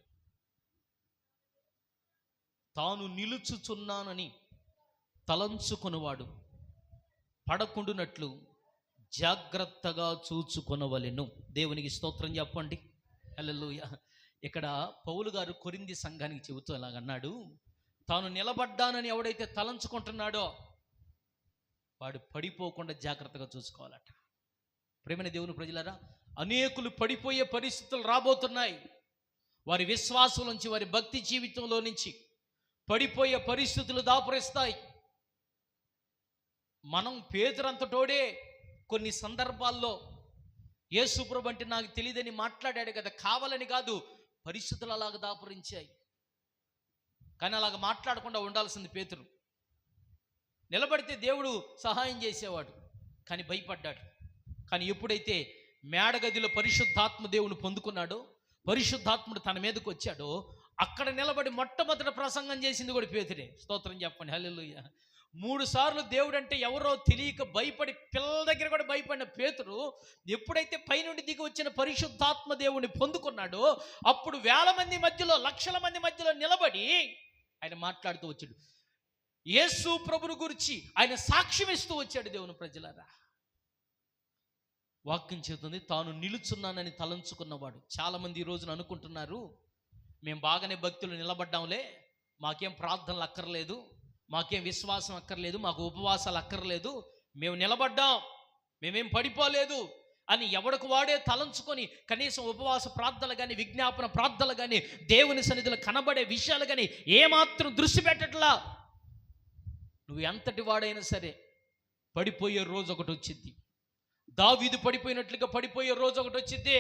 తాను నిలుచుచున్నానని తలంచుకొనువాడు పడకుండునట్లు జాగ్రత్తగా చూచుకొనవలెను. దేవునికి స్తోత్రం చెప్పండి, హల్లెలూయా. ఇక్కడ పౌలు గారు కొరింథీ సంఘానికి చెబుతూ అలాగన్నాడు, తాను నిలబడ్డానని ఎవడైతే తలంచుకుంటున్నాడో వాడు పడిపోకుండా జాగ్రత్తగా చూసుకోవాలట. ప్రేమైన దేవుని ప్రజలారా, అనేకులు పడిపోయే పరిస్థితులు రాబోతున్నాయి. వారి విశ్వాసం నుంచి, వారి భక్తి జీవితంలో నుంచి పడిపోయే పరిస్థితులు దాపురిస్తాయి. మనం పేతురంతటోడే కొన్ని సందర్భాల్లో యేసు ప్రభు అంటే నాకు తెలియదని మాట్లాడాడు కదా, కావాలని కాదు, పరిస్థితులు అలాగ దాపురించాయి. కానీ అలాగ మాట్లాడకుండా ఉండాల్సింది పేతురు. నిలబడితే దేవుడు సహాయం చేసేవాడు, కానీ భయపడ్డాడు. కానీ ఎప్పుడైతే మేడగదిలో పరిశుద్ధాత్మ దేవుని పొందుకున్నాడో, పరిశుద్ధాత్ముడు తన మీదకి వచ్చాడో అక్కడ నిలబడి మొట్టమొదటి ప్రసంగం చేసింది కూడా పేతురే. స్తోత్రం చెప్పండి, హల్లెలూయా. 3 సార్లు దేవుడు అంటే ఎవరో తెలియక భయపడి పిల్లల దగ్గర కూడా భయపడిన పేతురు ఎప్పుడైతే పైనుండి దిగి వచ్చిన పరిశుద్ధాత్మ దేవుని పొందుకున్నాడో అప్పుడు వేల మంది మధ్యలో, లక్షల మంది మధ్యలో నిలబడి ఆయన మాట్లాడుతూ వచ్చాడు. యేసు ప్రభుని గురించి ఆయన సాక్ష్యం ఇస్తూ వచ్చాడు. దేవుని ప్రజలారా, వాక్యం చెబుతుంది, తాను నిలుచున్నానని తలంచుకున్నవాడు. చాలామంది ఈ రోజున అనుకుంటున్నారు, మేము బాగానే భక్తులు నిలబడ్డాంలే, మాకేం ప్రార్థనలు అక్కర్లేదు, మాకేం విశ్వాసం అక్కర్లేదు, మాకు ఉపవాసాలు అక్కర్లేదు, మేము నిలబడ్డాం, మేమేం పడిపోలేదు అని ఎవడికి వాడే తలంచుకొని కనీసం ఉపవాస ప్రార్థనలు కానీ, విజ్ఞాపన ప్రార్థనలు కానీ, దేవుని సన్నిధిలో కనబడే విషయాలు కానీ ఏమాత్రం దృష్టి పెట్టట్లా. నువ్వు ఎంతటి వాడైనా సరే పడిపోయే రోజు ఒకటి వచ్చింది. దావీదు పడిపోయినట్లుగా పడిపోయే రోజు ఒకటి వచ్చింది.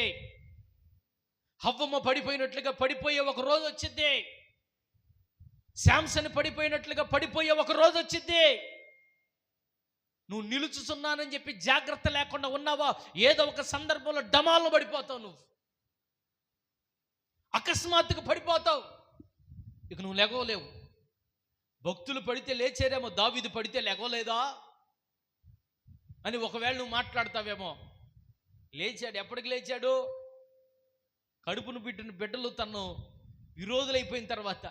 హవ్వమ్మ పడిపోయినట్లుగా పడిపోయే ఒక రోజు వచ్చింది. శాంసన్ పడిపోయినట్లుగా పడిపోయే ఒక రోజు వచ్చింది. నువ్వు నిలుచుతున్నానని చెప్పి జాగ్రత్త లేకుండా ఉన్నావా, ఏదో ఒక సందర్భంలో డమాలను పడిపోతావు. నువ్వు అకస్మాత్తుగా పడిపోతావు, ఇక నువ్వు లెగవలేవు. భక్తులు పడితే లేచారేమో, దావీదు పడితే లెగవలేదా అని ఒకవేళ నువ్వు మాట్లాడతావేమో. లేచాడు. ఎప్పటికి లేచాడు? కడుపును పెట్టిన బిడ్డలు తను విరోధులైపోయిన తర్వాత,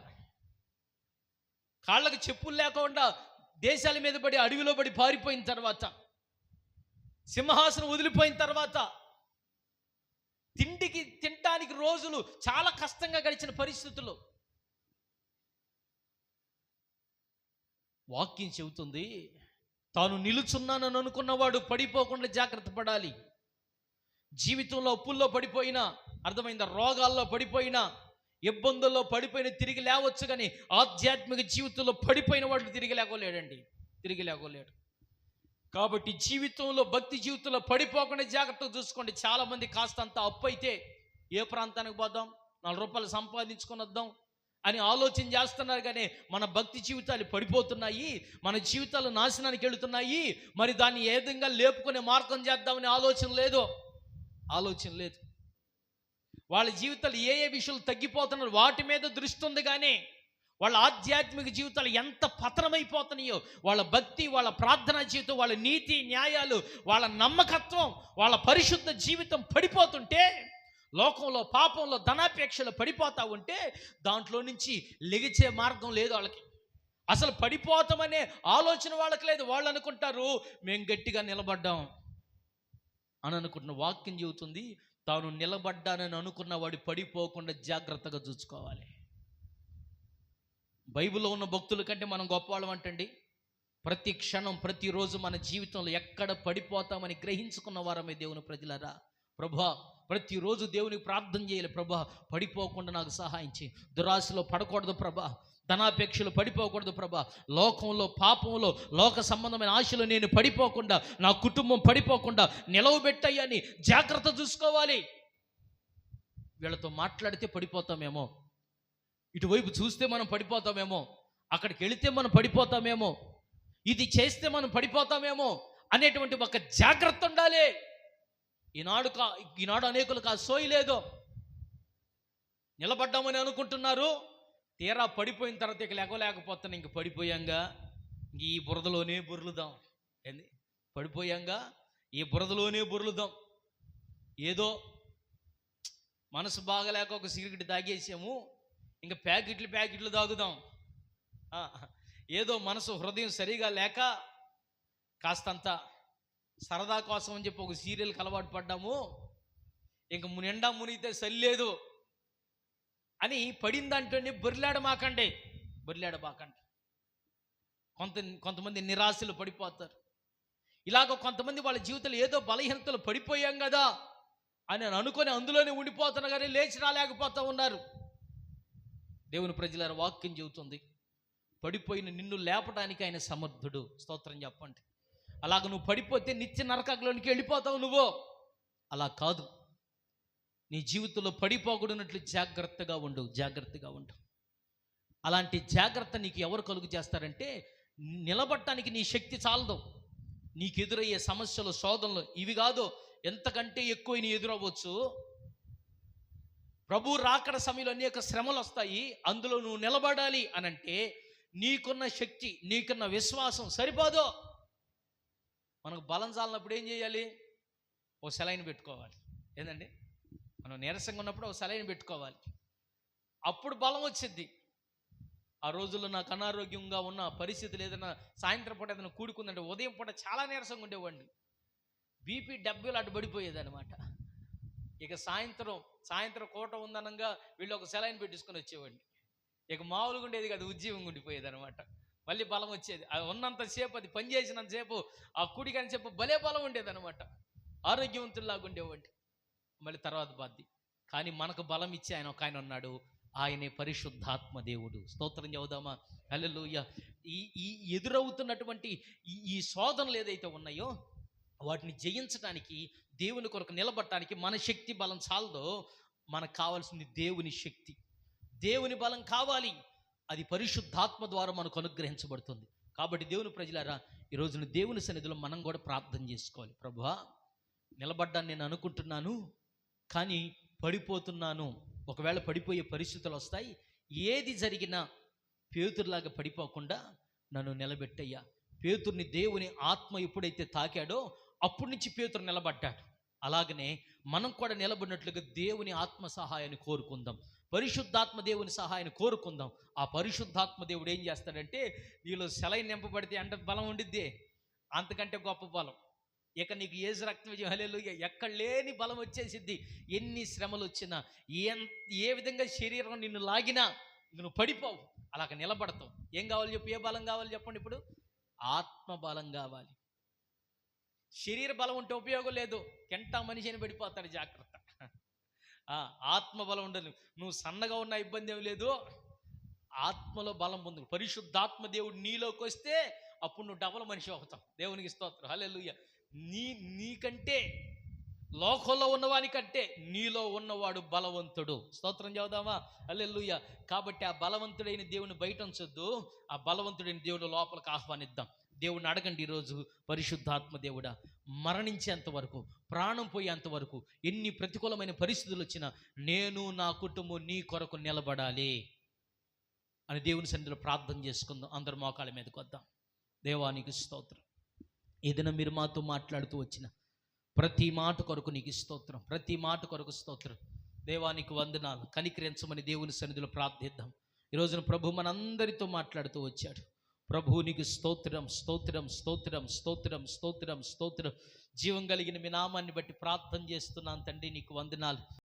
కాళ్ళకు చెప్పులు లేకుండా దేశాల మీద పడి అడవిలో పడి పారిపోయిన తర్వాత, సింహాసనం వదిలిపోయిన తర్వాత, తినటానికి రోజులు చాలా కష్టంగా గడిచిన పరిస్థితుల్లో వాక్యం చెబుతుంది, తాను నిలుచున్నానని అనుకున్నవాడు పడిపోకుండా జాగ్రత్త పడాలి. జీవితంలో అప్పుల్లో పడిపోయినా, అర్థమైందా, రోగాల్లో పడిపోయినా, ఇబ్బందుల్లో పడిపోయిన తిరిగి లేవచ్చు, కానీ ఆధ్యాత్మిక జీవితంలో పడిపోయిన వాడు తిరిగి లేకోలేడండి, తిరిగి లేకోలేడు. కాబట్టి జీవితంలో, భక్తి జీవితంలో పడిపోకుండా జాగ్రత్తగా చూసుకోండి. చాలామంది కాస్తంత అప్పు అయితే ఏ ప్రాంతానికి పోదాం, 4 రూపాయలు సంపాదించుకొని వద్దాం అని ఆలోచన చేస్తున్నారు, కానీ మన భక్తి జీవితాలు పడిపోతున్నాయి, మన జీవితాలు నాశనానికి వెళుతున్నాయి. మరి దాన్ని ఏ విధంగా లేపుకునే మార్గం చేద్దామని ఆలోచన లేదు. వాళ్ళ జీవితాలు ఏ విషయాలు తగ్గిపోతున్నారు వాటి మీద దృష్టి ఉంది, కానీ వాళ్ళ ఆధ్యాత్మిక జీవితాలు ఎంత పతనమైపోతున్నాయో, వాళ్ళ భక్తి, వాళ్ళ ప్రార్థనా జీవితం, వాళ్ళ నీతి న్యాయాలు, వాళ్ళ నమ్మకత్వం, వాళ్ళ పరిశుద్ధ జీవితం పడిపోతుంటే, లోకంలో పాపంలో ధనాపేక్షలు పడిపోతా ఉంటే దాంట్లో నుంచి లెగిచే మార్గం లేదు వాళ్ళకి. అసలు పడిపోతామనే ఆలోచన వాళ్ళకి లేదు. వాళ్ళు అనుకుంటారు మేము గట్టిగా నిలబడ్డాం అని అనుకుంటున్న. వాక్యం చెబుతుంది, తాను నిలబడ్డానని అనుకున్న వాడు పడిపోకుండా జాగ్రత్తగా చూసుకోవాలి. బైబిల్లో ఉన్న భక్తుల కంటే మనం గొప్పవాళ్ళం అంటండి. ప్రతి క్షణం, ప్రతిరోజు మన జీవితంలో ఎక్కడ పడిపోతామని గ్రహించుకున్న వారమే దేవుని ప్రజలారా. ప్రభువా, ప్రతిరోజు దేవునికి ప్రార్థన చేయాలి. ప్రభా, పడిపోకుండా నాకు సహాయం చేయి. దురాశలో పడకూడదు ప్రభా, ధనాపేక్షలు పడిపోకూడదు ప్రభా, లోకంలో, పాపంలో, లోక సంబంధమైన ఆశలు నేను పడిపోకుండా, నా కుటుంబం పడిపోకుండా నిలవబెట్టయ్యని జాగ్రత్త చూసుకోవాలి. వీళ్ళతో మాట్లాడితే పడిపోతామేమో, ఇటువైపు చూస్తే మనం పడిపోతామేమో, అక్కడికి వెళితే మనం పడిపోతామేమో, ఇది చేస్తే మనం పడిపోతామేమో అనేటువంటి ఒక జాగ్రత్త ఉండాలి. ఈనాడు అనేకులకు ఆ సోయి లేదు. నిలబడ్డామని అనుకుంటున్నారు, తీరా పడిపోయిన తర్వాత ఇక లేకపోతాను. ఇంక పడిపోయాంగా, ఈ బురదలోనే బుర్లుదాం. ఏంది, పడిపోయాంగా ఈ బురదలోనే బుర్లుదాం. ఏదో మనసు బాగలేక ఒక సిగరెట్ తాగేసాము, ఇంకా ప్యాకెట్లు తాగుదాం. ఏదో మనసు, హృదయం సరిగా లేక కాస్తంత సరదా కోసం అని చెప్పి ఒక సీరియల్కి అలవాటు పడ్డాము, ఇంక నిండా మునిగితే సరిలేదు అని పడిందంటే బొర్లాడమాకండి. కొంతమంది నిరాశలు పడిపోతారు. ఇలాగ కొంతమంది వాళ్ళ జీవితంలో ఏదో బలహీనతలు పడిపోయాం కదా అని అనుకొని అందులోనే ఉండిపోతున్నా కానీ లేచి రాలేకపోతూ ఉన్నారు. దేవుని ప్రజలారా, వాక్యం చెబుతుంది, పడిపోయిన నిన్ను లేపడానికి ఆయన సమర్థుడు. స్తోత్రం చెప్పండి. అలాగ నువ్వు పడిపోతే నిత్య నరకంలోనికి వెళ్ళిపోతావు. నువ్వు అలా కాదు, నీ జీవితంలో పడిపోకూడనట్లు జాగ్రత్తగా ఉండు. అలాంటి జాగ్రత్త నీకు ఎవరు కలుగు చేస్తారంటే, నిలబడటానికి నీ శక్తి చాలదు. నీకు ఎదురయ్యే సమస్యలు, శోధనలు ఇవి కాదు, ఎంతకంటే ఎక్కువ నీ ఎదురవ్వచ్చు. ప్రభు రాకడ సమయంలో అనేక శ్రమలు వస్తాయి, అందులో నువ్వు నిలబడాలి అని అంటే నీకున్న శక్తి, నీకున్న విశ్వాసం సరిపోదు. మనకు బలం చాలినప్పుడు ఏం చేయాలి? ఓ సెలైన్ పెట్టుకోవాలి. ఏందండి, మనం నీరసంగా ఉన్నప్పుడు ఓ సెలైన్ పెట్టుకోవాలి, అప్పుడు బలం వచ్చింది. ఆ రోజుల్లో నాకు అనారోగ్యంగా ఉన్న పరిస్థితులు, ఏదైనా సాయంత్రం పూట ఏదైనా కూడుకుందంటే ఉదయం పూట చాలా నీరసంగా ఉండేవాడిని, బీపీ 70 అటు పడిపోయేది అనమాట. ఇక సాయంత్రం కోట ఉందనంగా వీళ్ళు ఒక సెలైన్ పెట్టించుకొని వచ్చేవాడిని. ఇక మామూలుగా ఉండేది కాదు, ఉద్యోగం ఉండిపోయేది అనమాట. మళ్ళీ బలం వచ్చేది. అది ఉన్నంతసేపు, అది పని చేసినంతసేపు, ఆ కూడికని చెప్పు భలే బలం ఉండేది అనమాట. ఆరోగ్యవంతుల్లాగా ఉండేవాడిని. మళ్ళీ తర్వాత బాధ్యత. కానీ మనకు బలం ఇచ్చి ఆయన ఒక ఆయన ఉన్నాడు, ఆయనే పరిశుద్ధాత్మ దేవుడు. స్తోత్రం చెబుదామా? హల్లెలూయా. ఈ ఎదురవుతున్నటువంటి ఈ శోధనలు ఏదైతే ఉన్నాయో వాటిని జయించడానికి, దేవుని కొరకు నిలబడటానికి మన శక్తి బలం చాలదో, మనకు కావాల్సింది దేవుని శక్తి, దేవుని బలం కావాలి. అది పరిశుద్ధాత్మ ద్వారా మనకు అనుగ్రహించబడుతుంది. కాబట్టి దేవుని ప్రజలారా, ఈ రోజున దేవుని సన్నిధిలో మనం కూడా ప్రార్థన చేసుకోవాలి. ప్రభువా, నిలబడ్డాను నేను అనుకుంటున్నాను, కానీ పడిపోతున్నాను. ఒకవేళ పడిపోయే పరిస్థితులు వస్తాయి. ఏది జరిగినా పేతురులాగా పడిపోకుండా నన్ను నిలబెట్టయ్యా. పేతుర్ని దేవుని ఆత్మ ఎప్పుడైతే తాకాడో అప్పటి నుంచి పేతురు నిలబడ్డాడు. అలాగనే మనం కూడా నిలబడినట్లుగా దేవుని ఆత్మ సహాయాన్ని కోరుకుందాం, పరిశుద్ధాత్మ దేవుని సహాయాన్ని కోరుకుందాం. ఆ పరిశుద్ధాత్మ దేవుడు ఏం చేస్తాడంటే, నీలో సెలైన్ నింపబడితే అంటే బలం ఉండిద్ది, అంతకంటే గొప్ప బలం. ఇక నీకు ఏసు రక్తం, హల్లెలూయా, ఎక్కడ లేని బలం వచ్చేసిద్ది. ఎన్ని శ్రమలు వచ్చినా, ఏ విధంగా శరీరం నిన్ను లాగినా నువ్వు పడిపోవు, అలాగ నిలబడతావు. ఏం కావాలి చెప్పు? ఏ బలం కావాలి చెప్పండి? ఇప్పుడు ఆత్మ బలం కావాలి. శరీర బలం ఉంటే ఉపయోగం లేదు, కెంటా మనిషిని పడిపోతాడు, జాగ్రత్త. ఆత్మ బలం ఉండదు. నువ్వు సన్నగా ఉన్న ఇబ్బంది ఏమి లేదు, ఆత్మలో బలం పొందు. పరిశుద్ధాత్మ దేవుడు నీలోకి వస్తే అప్పుడు నువ్వు డబల్ మనిషి అవుతావు. దేవునికి స్తోత్రం, హల్లెలూయా. నీకంటే, లోకంలో ఉన్నవానికంటే నీలో ఉన్నవాడు బలవంతుడు. స్తోత్రం చెబుదామా? హల్లెలూయా. కాబట్టి ఆ బలవంతుడైన దేవుని బయట ఉంచొద్దు, ఆ బలవంతుడైన దేవుడు లోపలికి ఆహ్వానిద్దాం. దేవుడిని అడగండి ఈరోజు, పరిశుద్ధాత్మ దేవుడా, మరణించేంత వరకు, ప్రాణం పోయేంత వరకు, ఎన్ని ప్రతికూలమైన పరిస్థితులు వచ్చినా నేను, నా కుటుంబం నీ కొరకు నిలబడాలి అని దేవుని సన్నిధిలో ప్రార్థన చేసుకుందాం. అందరు మోకాళ్ళ మీదకి వద్దాం. దేవానికి స్తోత్రం. ఏదైనా మీరు మాతో మాట్లాడుతూ వచ్చిన ప్రతి మాట కొరకు నీకు స్తోత్రం, ప్రతి మాట కొరకు స్తోత్రం. దేవానికి వందనాలు. కనికరించమని దేవుని సన్నిధిలో ప్రార్థిద్దాం. ఈరోజున ప్రభు మనందరితో మాట్లాడుతూ వచ్చాడు. ప్రభు నీకు స్తోత్రం, స్తోత్రం, స్తోత్రం, స్తోత్రం, స్తోత్రం, స్తోత్రం. జీవం కలిగిన మీ నామాన్ని బట్టి ప్రార్థన చేస్తున్నాను తండ్రి, నీకు వందనాలు.